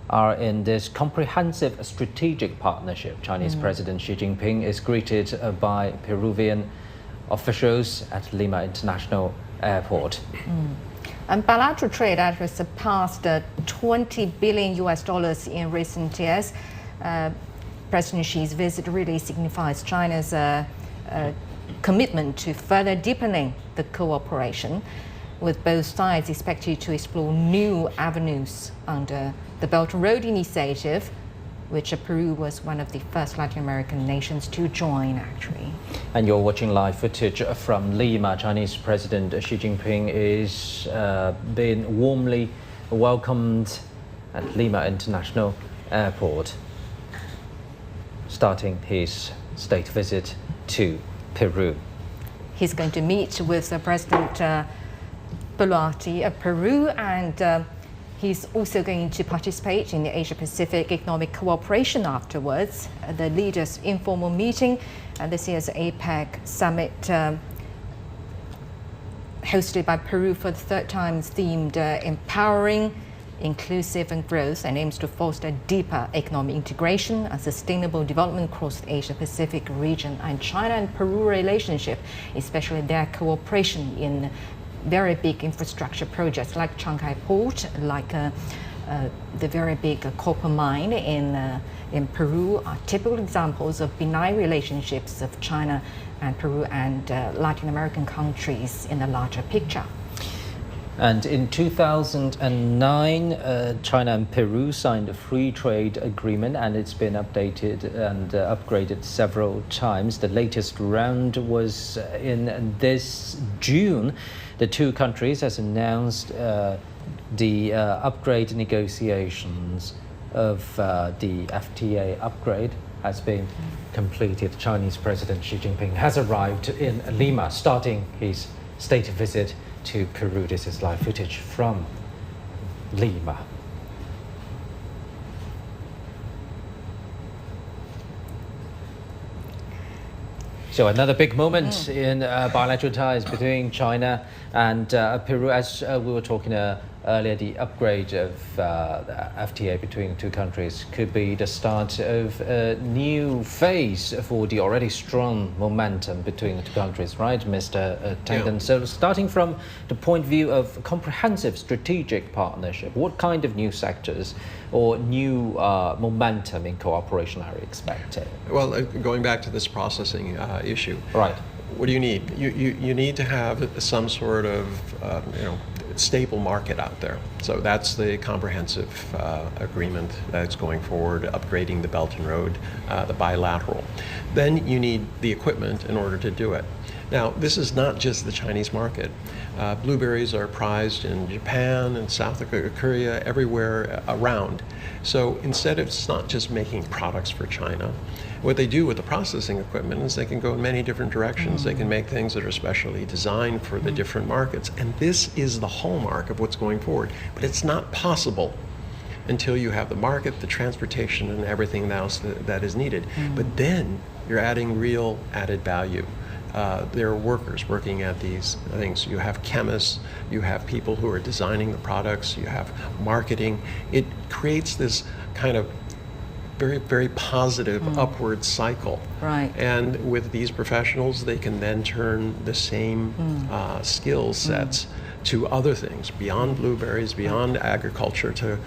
are in this comprehensive strategic partnership. Chinese President Xi Jinping is greeted by Peruvian officials at Lima International Airport. And bilateral trade actually surpassed $20 billion in recent years. President Xi's visit really signifies China's commitment to further deepening the cooperation, with both sides expected to explore new avenues under the Belt and Road Initiative, which Peru was one of the first Latin American nations to join, actually. And you're watching live footage from Lima. Chinese President Xi Jinping is being warmly welcomed at Lima International Airport, starting his state visit to Peru. He's going to meet with President Boluarte of Peru, and he's also going to participate in the Asia-Pacific Economic Cooperation afterwards, the leaders' informal meeting, and this year's APEC Summit hosted by Peru for the third time, themed Empowering, Inclusive and Growth, and aims to foster deeper economic integration and sustainable development across the Asia-Pacific region. And China and Peru relationship, especially their cooperation in very big infrastructure projects like Shanghai Port, like the very big copper mine in Peru, are typical examples of benign relationships of China and Peru and Latin American countries in the larger picture. And in 2009, China and Peru signed a free trade agreement, and it's been updated and upgraded several times. The latest round was in this June. The two countries has announced the upgrade negotiations of the FTA upgrade has been completed. Chinese President Xi Jinping has arrived in Lima, starting his state visit to Peru. This is live footage from Lima. So another big moment in bilateral ties between China and Peru. As we were talking earlier, the upgrade of the FTA between the two countries could be the start of a new phase for the already strong momentum between the two countries, right, Mr. Tangen? Yeah. So starting from the point of view of comprehensive strategic partnership, what kind of new sectors or new momentum in cooperation are you expecting? Well, going back to this processing issue, right? What do you need? You need to have some sort of stable market out there. So that's the comprehensive agreement that's going forward, upgrading the Belt and Road, the bilateral. Then you need the equipment in order to do it. Now, this is not just the Chinese market. Blueberries are prized in Japan and South Korea, everywhere around. So instead of it's not just making products for China, what they do with the processing equipment is they can go in many different directions. They can make things that are specially designed for the different markets. And this is the hallmark of what's going forward. But it's not possible until you have the market, the transportation, and everything else that is needed. But then you're adding real added value. There are workers working at these things. You have chemists, you have people who are designing the products, you have marketing. It creates this kind of very, very positive upward cycle. Right. And with these professionals, they can then turn the same skill sets to other things beyond blueberries, beyond agriculture, to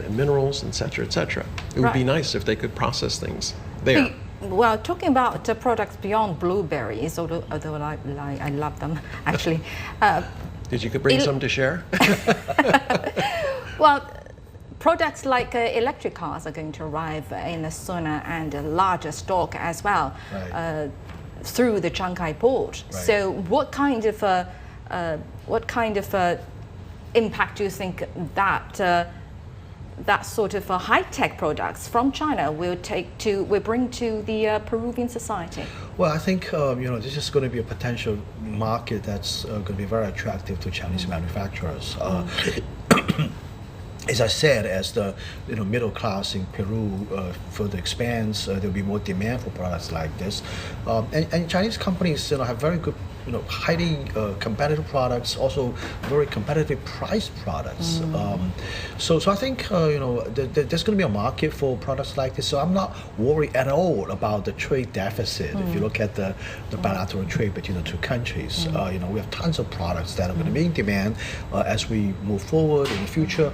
minerals, et cetera, et cetera. It would be nice if they could process things there. Well, talking about products beyond blueberries, although I love them, actually. Did you bring some to share? Well, products like electric cars are going to arrive in a sooner and a larger stock as well, through the Shanghai port. Right. So, what kind of impact do you think that sort of high-tech products from China will bring to the Peruvian society? Well, I think this is going to be a potential market that's going to be very attractive to Chinese manufacturers. As I said, as the middle class in Peru further expands, there'll be more demand for products like this, and Chinese companies have very good, highly competitive products, also very competitive priced products. So I think there's going to be a market for products like this. So I'm not worried at all about the trade deficit. If you look at the bilateral trade between the two countries, we have tons of products that are going to be in demand as we move forward in the future.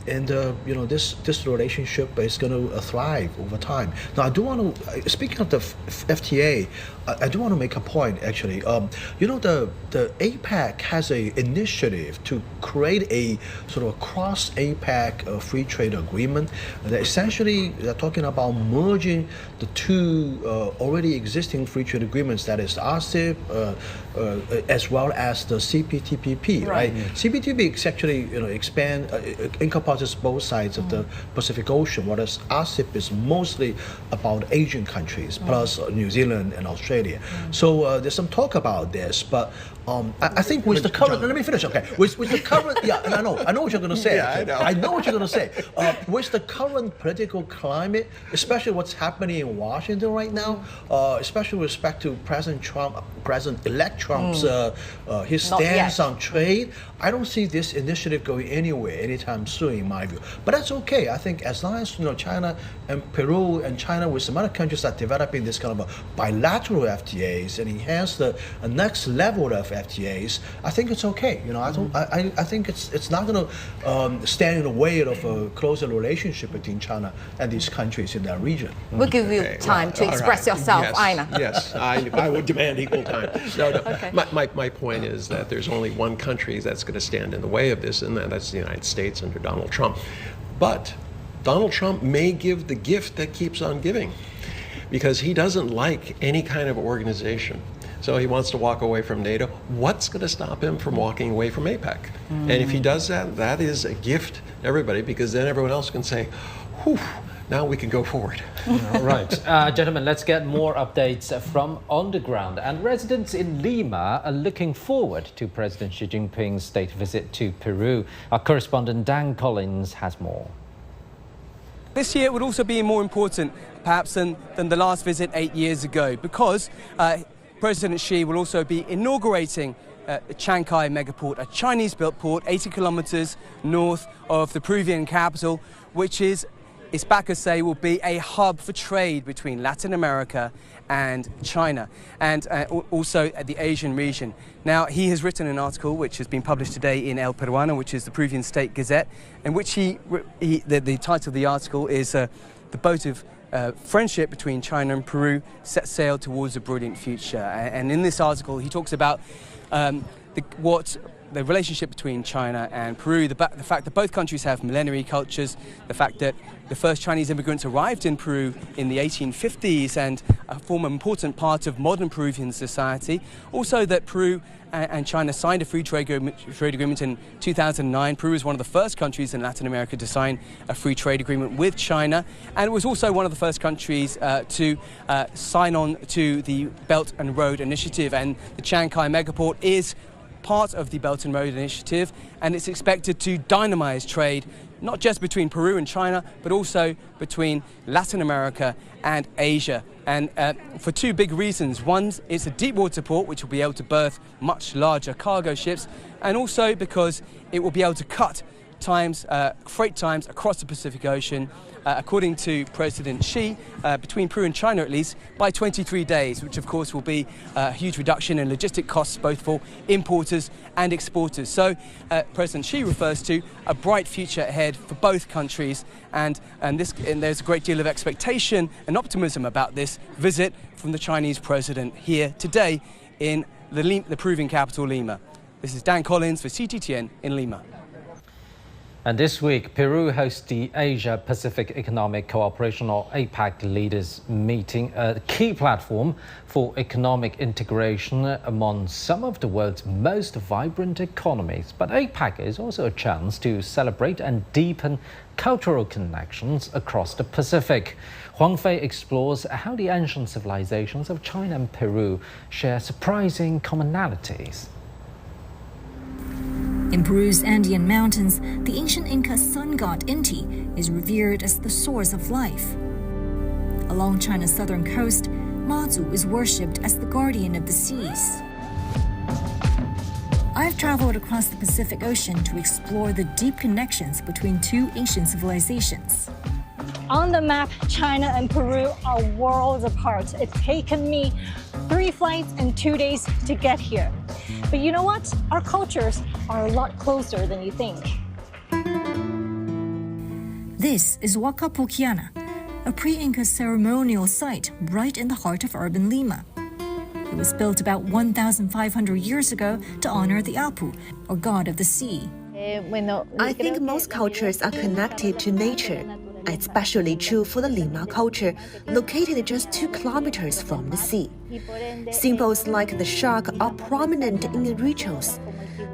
This relationship is going to thrive over time. Now, I do want to, speaking of the FTA, I do want to make a point, actually. The APEC has an initiative to create a sort of cross-APEC free trade agreement. That essentially, they're talking about merging the two already existing free trade agreements, that is RCEP, as well as the CPTPP, right? CPTPP is actually, encompasses both sides of the Pacific Ocean, whereas RCEP is mostly about Asian countries, plus New Zealand and Australia. So there's some talk about this, but I think with the current, let me finish, okay. With the current, I know what you're going to say. I know what you're going to say. With the current political climate, especially what's happening in Washington right now, especially with respect to President-elect Trump's his stance on trade, I don't see this initiative going anywhere anytime soon, in my view. But that's okay. I think as long as China and Peru and China with some other countries are developing this kind of a bilateral FTAs and enhance the next level of FTAs, I think it's okay. I think it's not going to stand in the way of a closer relationship between China and these countries in that region. We'll give you time to express yourself, Aina. Yes, I would demand equal time. No. Okay. My point is that there's only one country that's going to stand in the way of this, and that's the United States under Donald Trump. But Donald Trump may give the gift that keeps on giving, because he doesn't like any kind of organization. So he wants to walk away from NATO. What's going to stop him from walking away from APEC? And if he does that, that is a gift to everybody, because then everyone else can say, whew, now we can go forward. All right. Gentlemen, let's get more updates from on the ground. And residents in Lima are looking forward to President Xi Jinping's state visit to Peru. Our correspondent Dan Collins has more. This year would also be more important, perhaps, than the last visit 8 years ago, because President Xi will also be inaugurating the Chancay megaport, a Chinese-built port 80 kilometers north of the Peruvian capital, which is, its backers say, will be a hub for trade between Latin America and China, and also at the Asian region. Now, he has written an article which has been published today in El Peruano, which is the Peruvian State Gazette, in which the title of the article is The Boat of Friendship between China and Peru set sail towards a brilliant future. And in this article, he talks about the relationship between China and Peru, the fact that both countries have millenary cultures, the fact that the first Chinese immigrants arrived in Peru in the 1850s and form an important part of modern Peruvian society. Also that Peru and China signed a free trade agreement in 2009. Peru was one of the first countries in Latin America to sign a free trade agreement with China, and it was also one of the first countries to sign on to the Belt and Road Initiative, and the Chancay megaport is part of the Belt and Road Initiative, and it's expected to dynamize trade not just between Peru and China, but also between Latin America and Asia. And for two big reasons. One, it's a deep water port which will be able to berth much larger cargo ships, and also because it will be able to cut freight times across the Pacific Ocean, according to President Xi, between Peru and China at least, by 23 days, which of course will be a huge reduction in logistic costs both for importers and exporters. So President Xi refers to a bright future ahead for both countries, and there's a great deal of expectation and optimism about this visit from the Chinese president here today in the Peruvian capital, Lima. This is Dan Collins for CGTN in Lima. And this week, Peru hosts the Asia-Pacific Economic Cooperation, or APEC Leaders Meeting, a key platform for economic integration among some of the world's most vibrant economies. But APEC is also a chance to celebrate and deepen cultural connections across the Pacific. Huang Fei explores how the ancient civilizations of China and Peru share surprising commonalities. In Peru's Andean mountains, the ancient Inca sun god Inti is revered as the source of life. Along China's southern coast, Mazu is worshipped as the guardian of the seas. I've traveled across the Pacific Ocean to explore the deep connections between two ancient civilizations. On the map, China and Peru are worlds apart. It's taken me 3 flights and 2 days to get here. But you know what? Our cultures are a lot closer than you think. This is Huaca Puquiana, a pre-Inca ceremonial site right in the heart of urban Lima. It was built about 1,500 years ago to honor the Apu, or god of the sea. I think most cultures are connected to nature. Especially true for the Lima culture, located just 2 kilometers from the sea. Symbols like the shark are prominent in the rituals.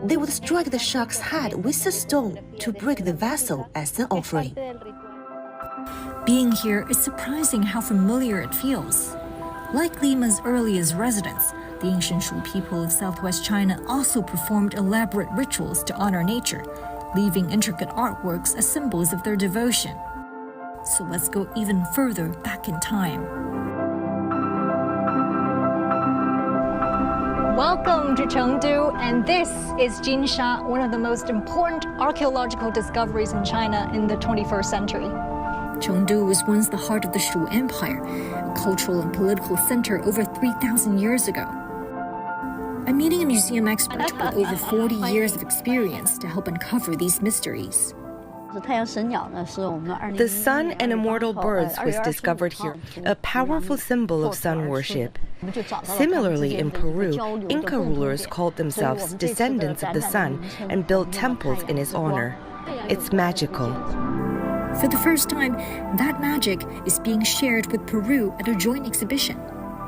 They would strike the shark's head with a stone to break the vessel as an offering. Being here is surprising how familiar it feels. Like Lima's earliest residents, the ancient Shu people of southwest China also performed elaborate rituals to honor nature, leaving intricate artworks as symbols of their devotion. So let's go even further back in time. Welcome to Chengdu, and this is Jinsha, one of the most important archaeological discoveries in China in the 21st century. Chengdu was once the heart of the Shu Empire, a cultural and political center over 3,000 years ago. I'm meeting a museum expert with over 40 years of experience to help uncover these mysteries. The sun and immortal birds was discovered here, a powerful symbol of sun worship. Similarly, in Peru, Inca rulers called themselves descendants of the sun and built temples in his honor. It's magical. For the first time, that magic is being shared with Peru at a joint exhibition.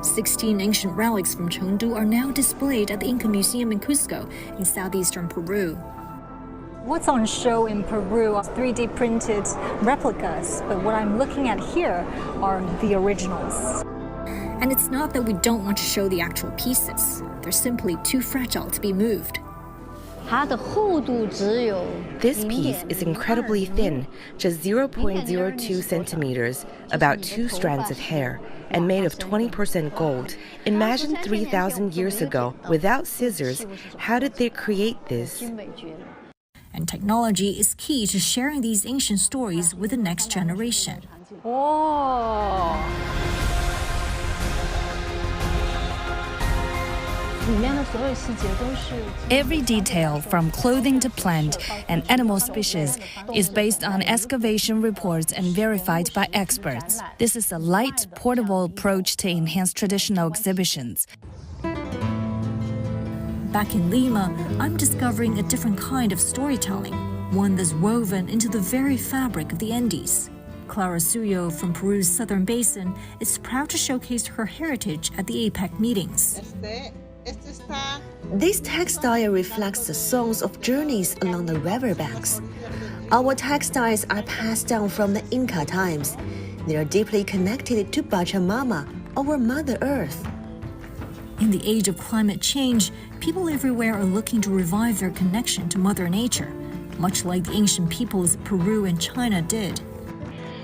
16 ancient relics from Chengdu are now displayed at the Inca Museum in Cusco in southeastern Peru. What's on show in Peru are 3D printed replicas, but what I'm looking at here are the originals. And it's not that we don't want to show the actual pieces. They're simply too fragile to be moved. This piece is incredibly thin, just 0.02 centimeters, about 2 strands of hair, and made of 20% gold. Imagine 3,000 years ago, without scissors, how did they create this? And technology is key to sharing these ancient stories with the next generation. Every detail, from clothing to plant and animal species, is based on excavation reports and verified by experts. This is a light, portable approach to enhance traditional exhibitions. Back in Lima, I'm discovering a different kind of storytelling, one that's woven into the very fabric of the Andes. Clara Suyo from Peru's southern basin is proud to showcase her heritage at the APEC meetings. This textile reflects the songs of journeys along the riverbanks. Our textiles are passed down from the Inca times. They are deeply connected to Pachamama, our Mother Earth. In the age of climate change, people everywhere are looking to revive their connection to Mother Nature, much like the ancient peoples of Peru and China did.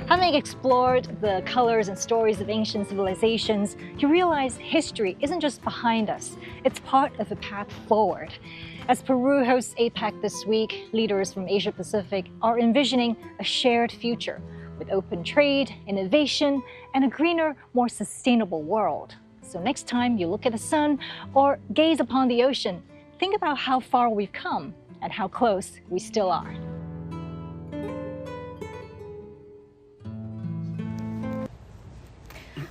Having explored the colors and stories of ancient civilizations, you realize history isn't just behind us, it's part of the path forward. As Peru hosts APEC this week, leaders from Asia Pacific are envisioning a shared future with open trade, innovation, and a greener, more sustainable world. So next time you look at the sun or gaze upon the ocean, think about how far we've come and how close we still are.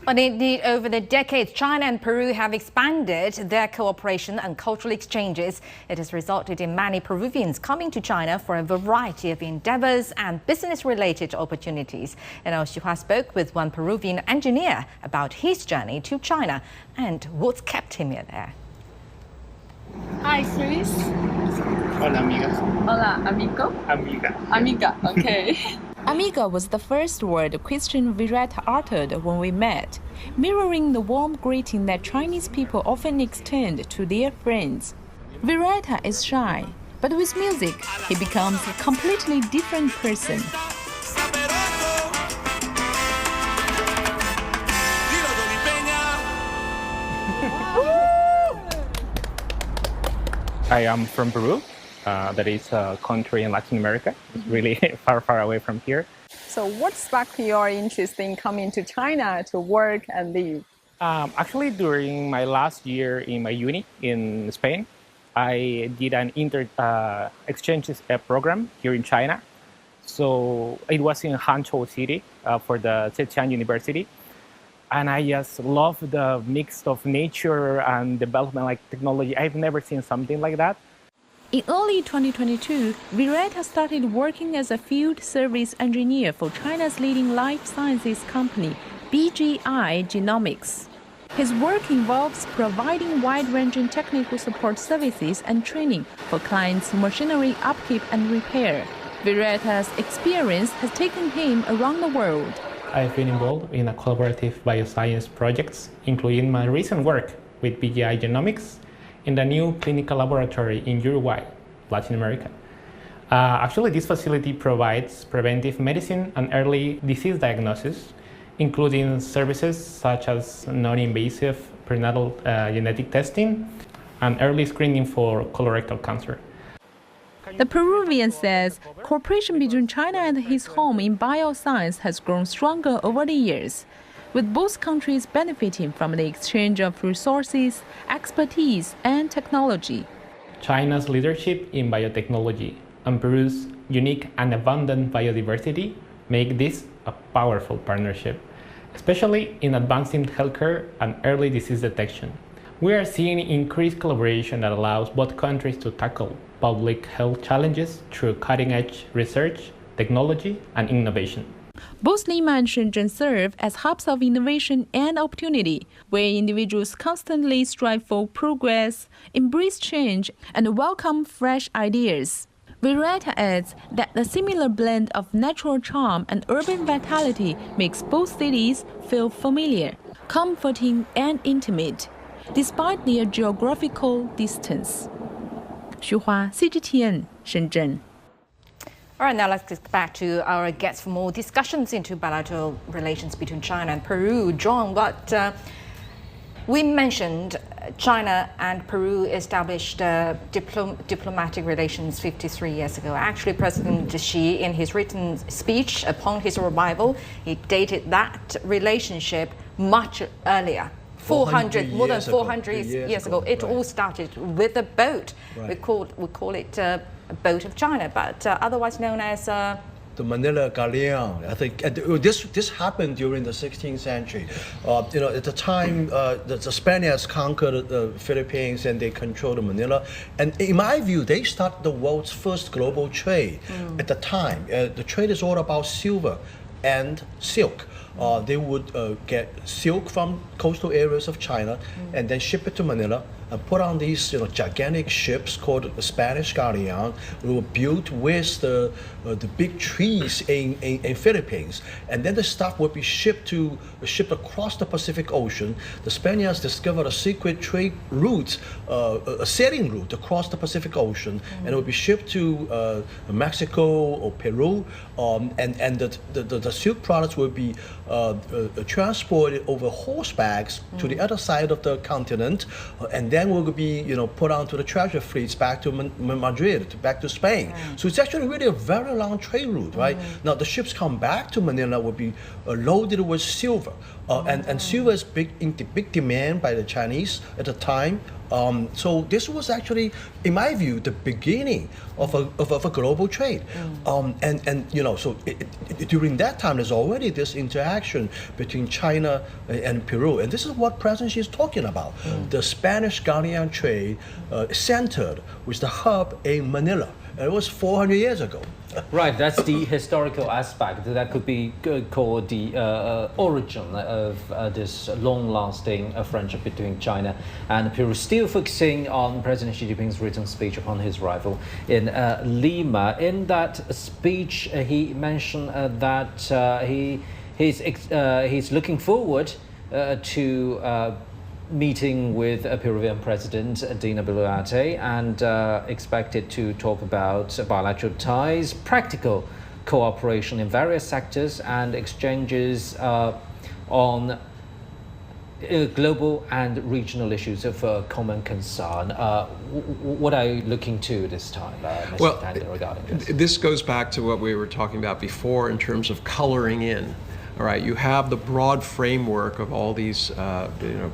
But indeed, over the decades, China and Peru have expanded their cooperation and cultural exchanges. It has resulted in many Peruvians coming to China for a variety of endeavors and business-related opportunities. And Xu Hua spoke with one Peruvian engineer about his journey to China and what's kept him there. Hi, Luis. Hola, amiga. Hola, amigo. Amiga. Amiga, okay. Amiga was the first word Christian Vireta uttered when we met, mirroring the warm greeting that Chinese people often extend to their friends. Vireta is shy, but with music, he becomes a completely different person. I am from Peru. That is a country in Latin America. It's really far, far away from here. So what sparked your interest in coming to China to work and live? Actually, during my last year in my uni in Spain, I did an exchange program here in China. So it was in Hangzhou City for the Zhejiang University. And I just love the mix of nature and development, like technology. I've never seen something like that. In early 2022, Vireta started working as a field service engineer for China's leading life sciences company, BGI Genomics. His work involves providing wide-ranging technical support services and training for clients' machinery upkeep and repair. Vireta's experience has taken him around the world. I've been involved in a collaborative bioscience projects, including my recent work with BGI Genomics in the new clinical laboratory in Uruguay, Latin America. Actually, this facility provides preventive medicine and early disease diagnosis, including services such as non-invasive prenatal genetic testing and early screening for colorectal cancer. The Peruvian says cooperation between China and his home in bioscience has grown stronger over the years, with both countries benefiting from the exchange of resources, expertise, and technology. China's leadership in biotechnology and Peru's unique and abundant biodiversity make this a powerful partnership, especially in advancing healthcare and early disease detection. We are seeing increased collaboration that allows both countries to tackle public health challenges through cutting-edge research, technology, and innovation. Both Lima and Shenzhen serve as hubs of innovation and opportunity, where individuals constantly strive for progress, embrace change, and welcome fresh ideas. Vireta adds that the similar blend of natural charm and urban vitality makes both cities feel familiar, comforting, and intimate, despite their geographical distance. Xu Hua, CGTN, Shenzhen. All right, now let's get back to our guests for more discussions into bilateral relations between China and Peru. John, we mentioned China and Peru established diplomatic relations 53 years ago. Actually, President Xi, in his written speech upon his arrival, he dated that relationship much earlier. More than 400 years ago. It all started with a boat. Right. We call it a boat of China, but otherwise known as the Manila Galleon. I think this happened during the 16th century. At the time, the Spaniards conquered the Philippines and they controlled Manila. And in my view, they started the world's first global trade. At the time, the trade is all about silver and silk. They would get silk from coastal areas of China and then ship it to Manila and put on these gigantic ships called the Spanish galleon. We were built with the big trees in Philippines, and then the stuff would be shipped across the Pacific Ocean. The Spaniards discovered a secret trade route, a sailing route across the Pacific Ocean, and it would be shipped to Mexico or Peru, and the silk products would be transported over horsebacks to the other side of the continent, and then we'll be, put onto the treasure fleets back to Madrid, back to Spain. So it's actually really a very long trade route, right? Now the ships come back to Manila will be loaded with silver, and silver is in big demand by the Chinese at the time. So this was actually, in my view, the beginning of a global trade. So during that time, there's already this interaction between China and Peru, and this is what President Xi is talking about. The Spanish Galian trade centered with the hub in Manila. And it was 400 years ago. Right, that's the historical aspect. That could be called the origin of this long-lasting friendship between China and Peru. Still focusing on President Xi Jinping's written speech upon his arrival in Lima. In that speech, he mentioned that he's looking forward to meeting with Peruvian President Dina Boluarte and expected to talk about bilateral ties, practical cooperation in various sectors, and exchanges on global and regional issues of common concern. What are you looking to this time, Mr. Tandon, regarding this? This goes back to what we were talking about before in terms of coloring in. All right, you have the broad framework of all these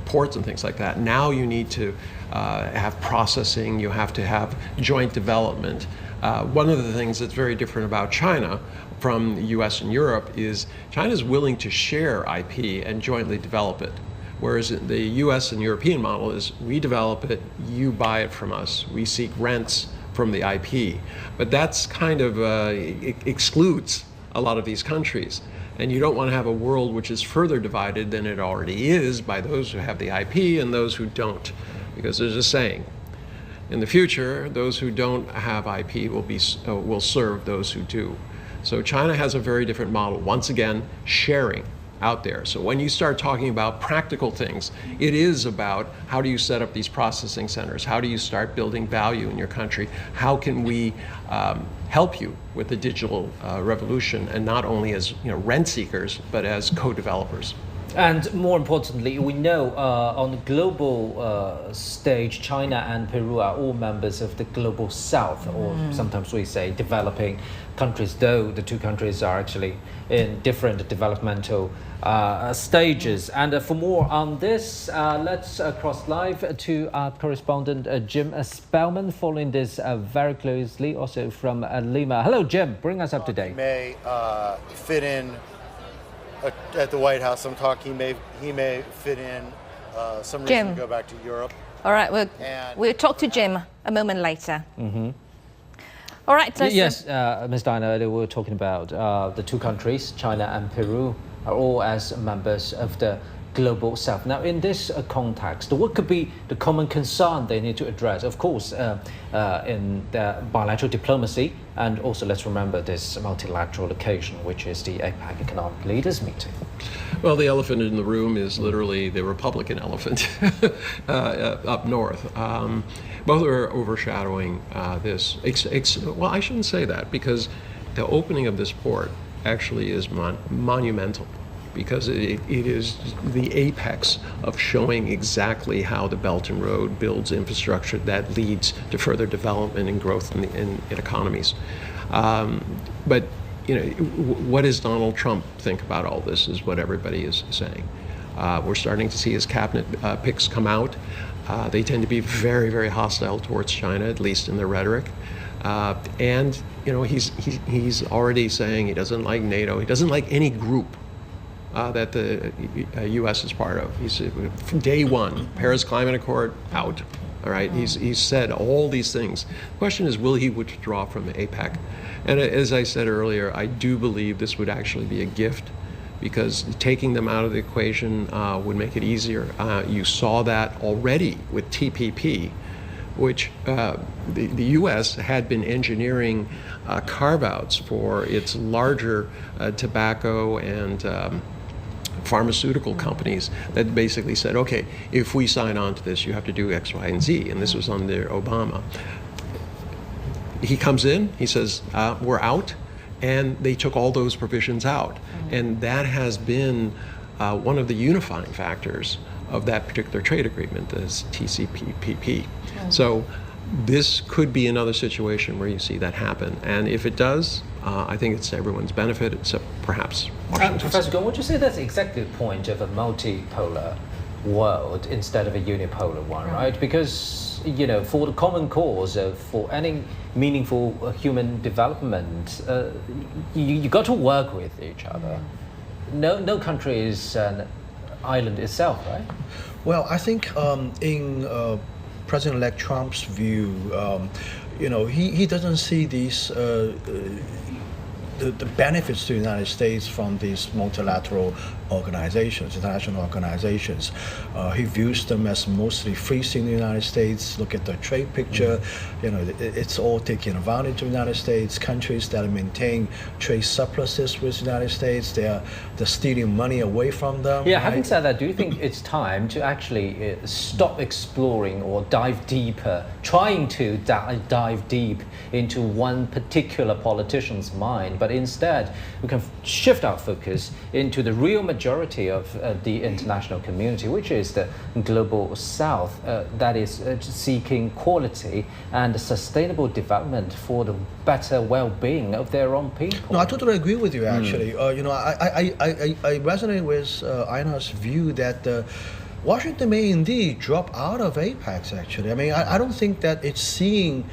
ports and things like that. Now you need to have processing, you have to have joint development. One of the things that's very different about China from the US and Europe is China is willing to share IP and jointly develop it. Whereas the US and European model is we develop it, you buy it from us. We seek rents from the IP. But that's kind of excludes a lot of these countries. And you don't want to have a world which is further divided than it already is by those who have the IP and those who don't. Because there's a saying, in the future, those who don't have IP will serve those who do. So China has a very different model. Once again, sharing out there. So when you start talking about practical things, it is about how do you set up these processing centers? How do you start building value in your country? How can we help you with the digital revolution, and not only as rent seekers, but as co-developers? And more importantly, we know on the global stage, China and Peru are all members of the global south, or sometimes we say developing countries, though the two countries are actually in different developmental stages. And for more on this, let's cross live to our correspondent Jim Spellman, following this very closely, also from Lima. Hello, Jim. Bring us up to date. He may fit in at the White House. Some talk he may fit in some reason to go back to Europe. All right, we'll talk to Jim a moment later. All right. So yes, Ms. Diana, earlier we were talking about the two countries, China and Peru, are all as members of the global south. Now, in this context, what could be the common concern they need to address? Of course, in the bilateral diplomacy, and also let's remember this multilateral occasion, which is the APEC Economic Leaders Meeting. Well, the elephant in the room is literally the Republican elephant up north. Both are overshadowing this. Well, I shouldn't say that, because the opening of this port actually is monumental, because it is the apex of showing exactly how the Belt and Road builds infrastructure that leads to further development and growth in economies. But what does Donald Trump think about all this is what everybody is saying. We're starting to see his cabinet picks come out. They tend to be very, very hostile towards China, at least in their rhetoric. And he's already saying he doesn't like NATO. He doesn't like any group that the U.S. is part of. He's from day one, Paris Climate Accord, out. All right, he's said all these things. The question is, will he withdraw from the APEC? And as I said earlier, I do believe this would actually be a gift, because taking them out of the equation would make it easier. You saw that already with TPP, which the U.S. had been engineering carve-outs for its larger tobacco and pharmaceutical companies that basically said, okay, if we sign on to this, you have to do X, Y, and Z. And this was under Obama. He comes in, he says, we're out. And they took all those provisions out. And that has been one of the unifying factors of that particular trade agreement, as TCPP. So this could be another situation where you see that happen. And if it does, I think it's to everyone's benefit, except perhaps Washington. Professor Gong, would you say that's exactly the point of a multipolar world instead of a unipolar one, right? Because, you know, for the common cause, for any meaningful human development, you got to work with each other. No country is an island itself, right? Well, I think in President-elect Trump's view, you know, he doesn't see these the benefits to the United States from these multilateral organizations, international organizations. He views them as mostly freezing the United States. Look at the trade picture. You know, it's all taking advantage of the United States. Countries that maintain trade surpluses with the United States, they're stealing money away from them. Yeah, right? Having said that, do you think it's time to actually stop exploring or dive deeper, trying to dive deep into one particular politician's mind, but instead we can shift our focus into the real majority of the international community, which is the global south, that is seeking quality and sustainable development for the better well-being of their own people? No, I totally agree with you, actually. You know, I resonate with Aina's view that Washington may indeed drop out of APEC, actually. I mean, I don't think that it is seeing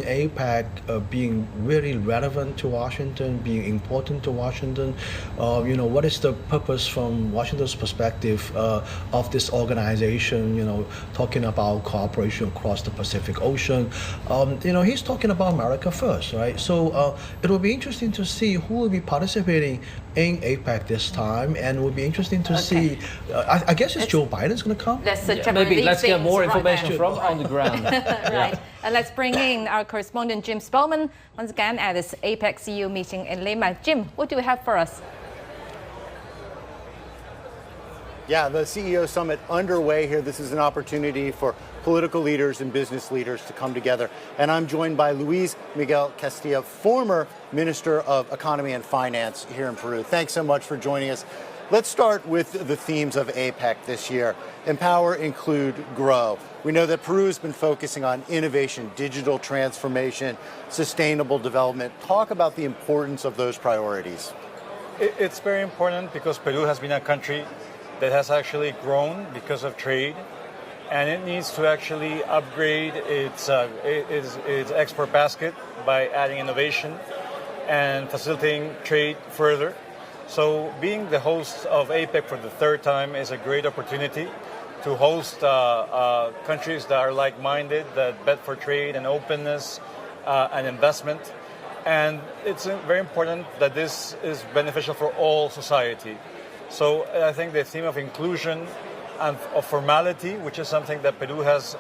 APEC being really relevant to Washington, being important to Washington. You know, what is the purpose from Washington's perspective of this organization, you know, talking about cooperation across the Pacific Ocean? You know, he's talking about America first, right? So it will be interesting to see who will be participating in APEC this time, and it will be interesting to see, I guess it's Joe Biden's going to come? Maybe let's get more information from on the ground. Right. And let's bring in our correspondent Jim Spellman once again at this APEC CEO meeting in Lima. Jim, what do you have for us? Yeah, the CEO summit underway here. This is an opportunity for political leaders and business leaders to come together. And I'm joined by Luis Miguel Castilla, former Minister of Economy and Finance here in Peru. Thanks so much for joining us. Let's start with the themes of APEC this year. Empower, include, grow. We know that Peru has been focusing on innovation, digital transformation, sustainable development. Talk about the importance of those priorities. It's very important because Peru has been a country that has actually grown because of trade, and it needs to actually upgrade its export basket by adding innovation and facilitating trade further. So being the host of APEC for the third time is a great opportunity to host countries that are like-minded, that bet for trade and openness and investment. And it's very important that this is beneficial for all society. So I think the theme of inclusion and of formality, which is something that Peru has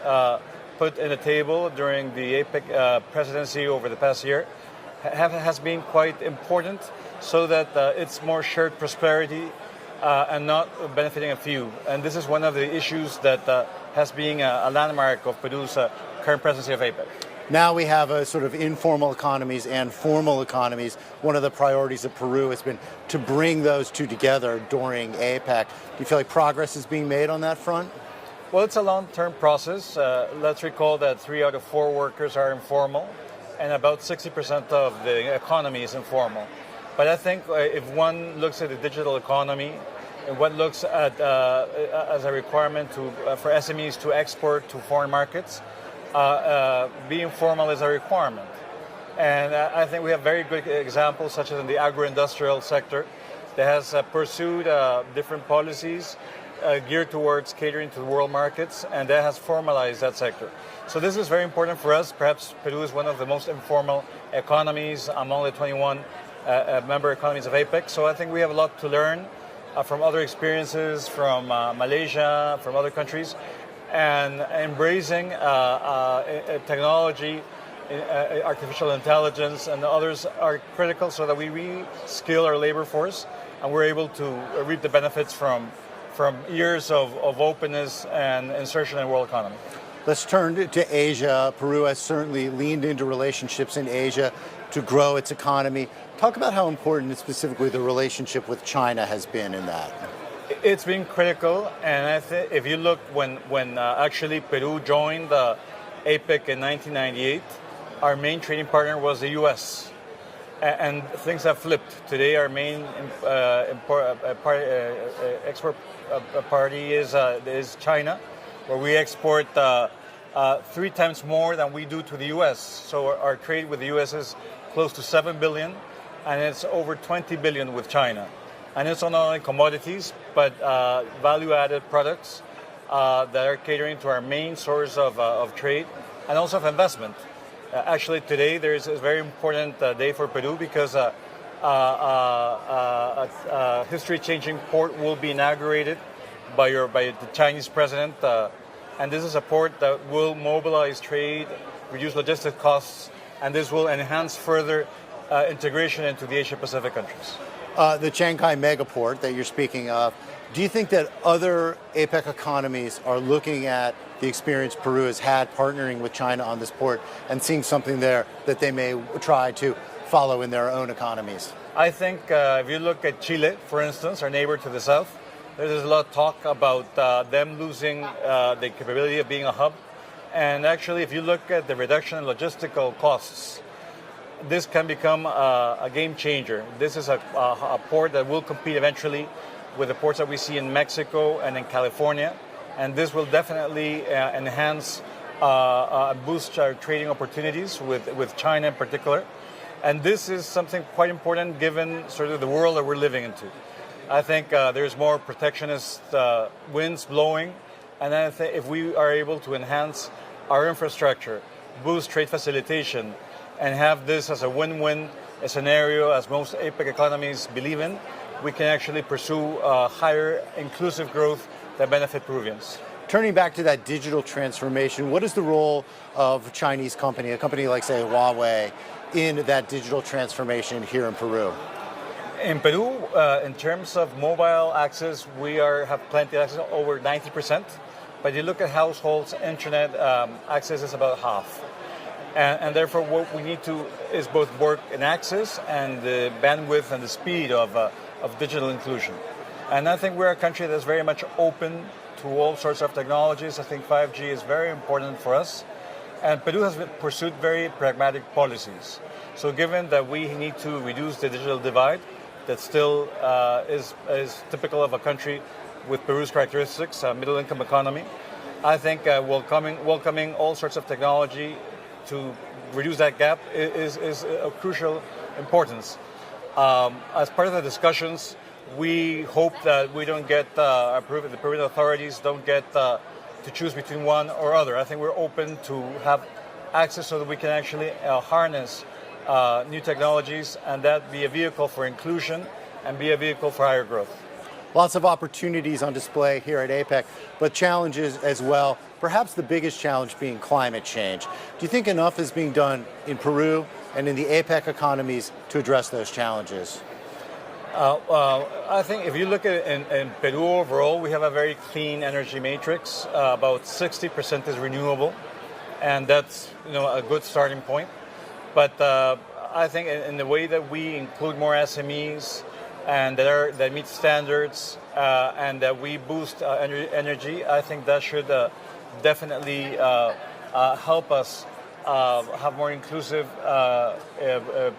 put in the table during the APEC presidency over the past year, has been quite important, so that it's more shared prosperity and not benefiting a few. And this is one of the issues that has been a landmark of Peru's current presidency of APEC. Now we have a sort of informal economies and formal economies. One of the priorities of Peru has been to bring those two together during APEC. Do you feel like progress is being made on that front? Well, it's a long-term process. Let's recall that 3 out of 4 workers are informal, and about 60% of the economy is informal. But I think if one looks at the digital economy and what looks at as a requirement for SMEs to export to foreign markets, being formal is a requirement. And I think we have very good examples, such as in the agro-industrial sector, that has pursued different policies geared towards catering to the world markets, and that has formalized that sector. So this is very important for us. Perhaps Peru is one of the most informal economies among the 21 member economies of APEC. So I think we have a lot to learn from other experiences, from Malaysia, from other countries, and embracing technology, artificial intelligence, and others are critical so that we re-skill our labor force and we're able to reap the benefits from years of openness and insertion in the world economy. Let's turn to Asia. Peru has certainly leaned into relationships in Asia to grow its economy. Talk about how important specifically the relationship with China has been in that. It's been critical, and I think if you look when actually Peru joined the APEC in 1998, our main trading partner was the U.S. And things have flipped. Today, our main export party is China, where we export 3 times more than we do to the U.S. So our trade with the U.S. is close to $7 billion, and it's over $20 billion with China. And it's not only commodities, but value-added products that are catering to our main source of trade and also of investment. Actually, today there is a very important day for Peru because a history-changing port will be inaugurated by the Chinese president. And this is a port that will mobilize trade, reduce logistic costs, and this will enhance further integration into the Asia-Pacific countries. The Shanghai megaport that you're speaking of, do you think that other APEC economies are looking at the experience Peru has had partnering with China on this port and seeing something there that they may try to follow in their own economies? I think if you look at Chile, for instance, our neighbor to the south, there's a lot of talk about them losing the capability of being a hub. And actually, if you look at the reduction in logistical costs, this can become a game changer. This is a port that will compete eventually with the ports that we see in Mexico and in California. And this will definitely enhance and boost our trading opportunities with China in particular. And this is something quite important given sort of the world that we're living into. I think there's more protectionist winds blowing. And I think if we are able to enhance our infrastructure, boost trade facilitation, and have this as a win-win scenario, as most APEC economies believe in, we can actually pursue higher inclusive growth that benefit Peruvians. Turning back to that digital transformation, what is the role of a Chinese company, a company like, say, Huawei, in that digital transformation here in Peru? In Peru, in terms of mobile access, we have plenty of access, over 90%. But you look at households, internet access is about half. And therefore, what we need to is both work in access and the bandwidth and the speed of digital inclusion. And I think we're a country that's very much open to all sorts of technologies. I think 5G is very important for us. And Peru has pursued very pragmatic policies. So given that we need to reduce the digital divide, that still is typical of a country with Peru's characteristics, a middle-income economy, I think welcoming all sorts of technology to reduce that gap is of crucial importance. As part of the discussions, we hope that we don't get, the Peruvian authorities don't get to choose between one or other. I think we're open to have access so that we can actually harness new technologies and that be a vehicle for inclusion and be a vehicle for higher growth. Lots of opportunities on display here at APEC, but challenges as well. Perhaps the biggest challenge being climate change. Do you think enough is being done in Peru and in the APEC economies to address those challenges? I think if you look at it in Peru overall, we have a very clean energy matrix. About 60% is renewable, and that's a good starting point. But I think in the way that we include more SMEs and that meet standards and that we boost energy, I think that should definitely help us have more inclusive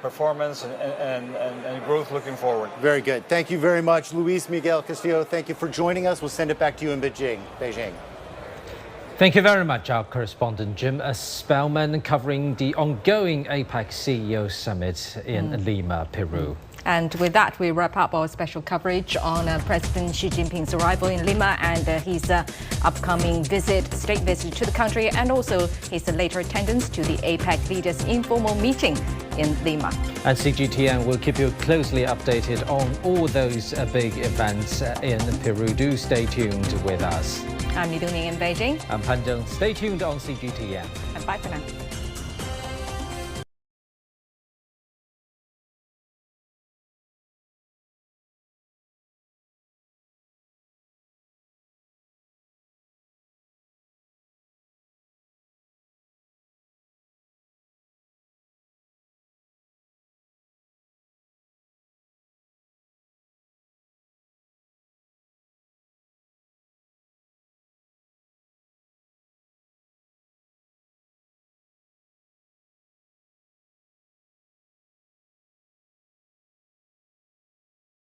performance and growth looking forward. Very good. Thank you very much, Luis Miguel Castillo. Thank you for joining us. We'll send it back to you in Beijing. Thank you very much, our correspondent Jim Spellman, covering the ongoing APEC CEO Summit in Lima, Peru. And with that, we wrap up our special coverage on President Xi Jinping's arrival in Lima and his upcoming state visit to the country, and also his later attendance to the APEC Leaders informal meeting in Lima. And CGTN will keep you closely updated on all those big events in Peru. Do stay tuned with us. I'm Li Dongning in Beijing. I'm Pan Zheng. Stay tuned on CGTN. And bye for now.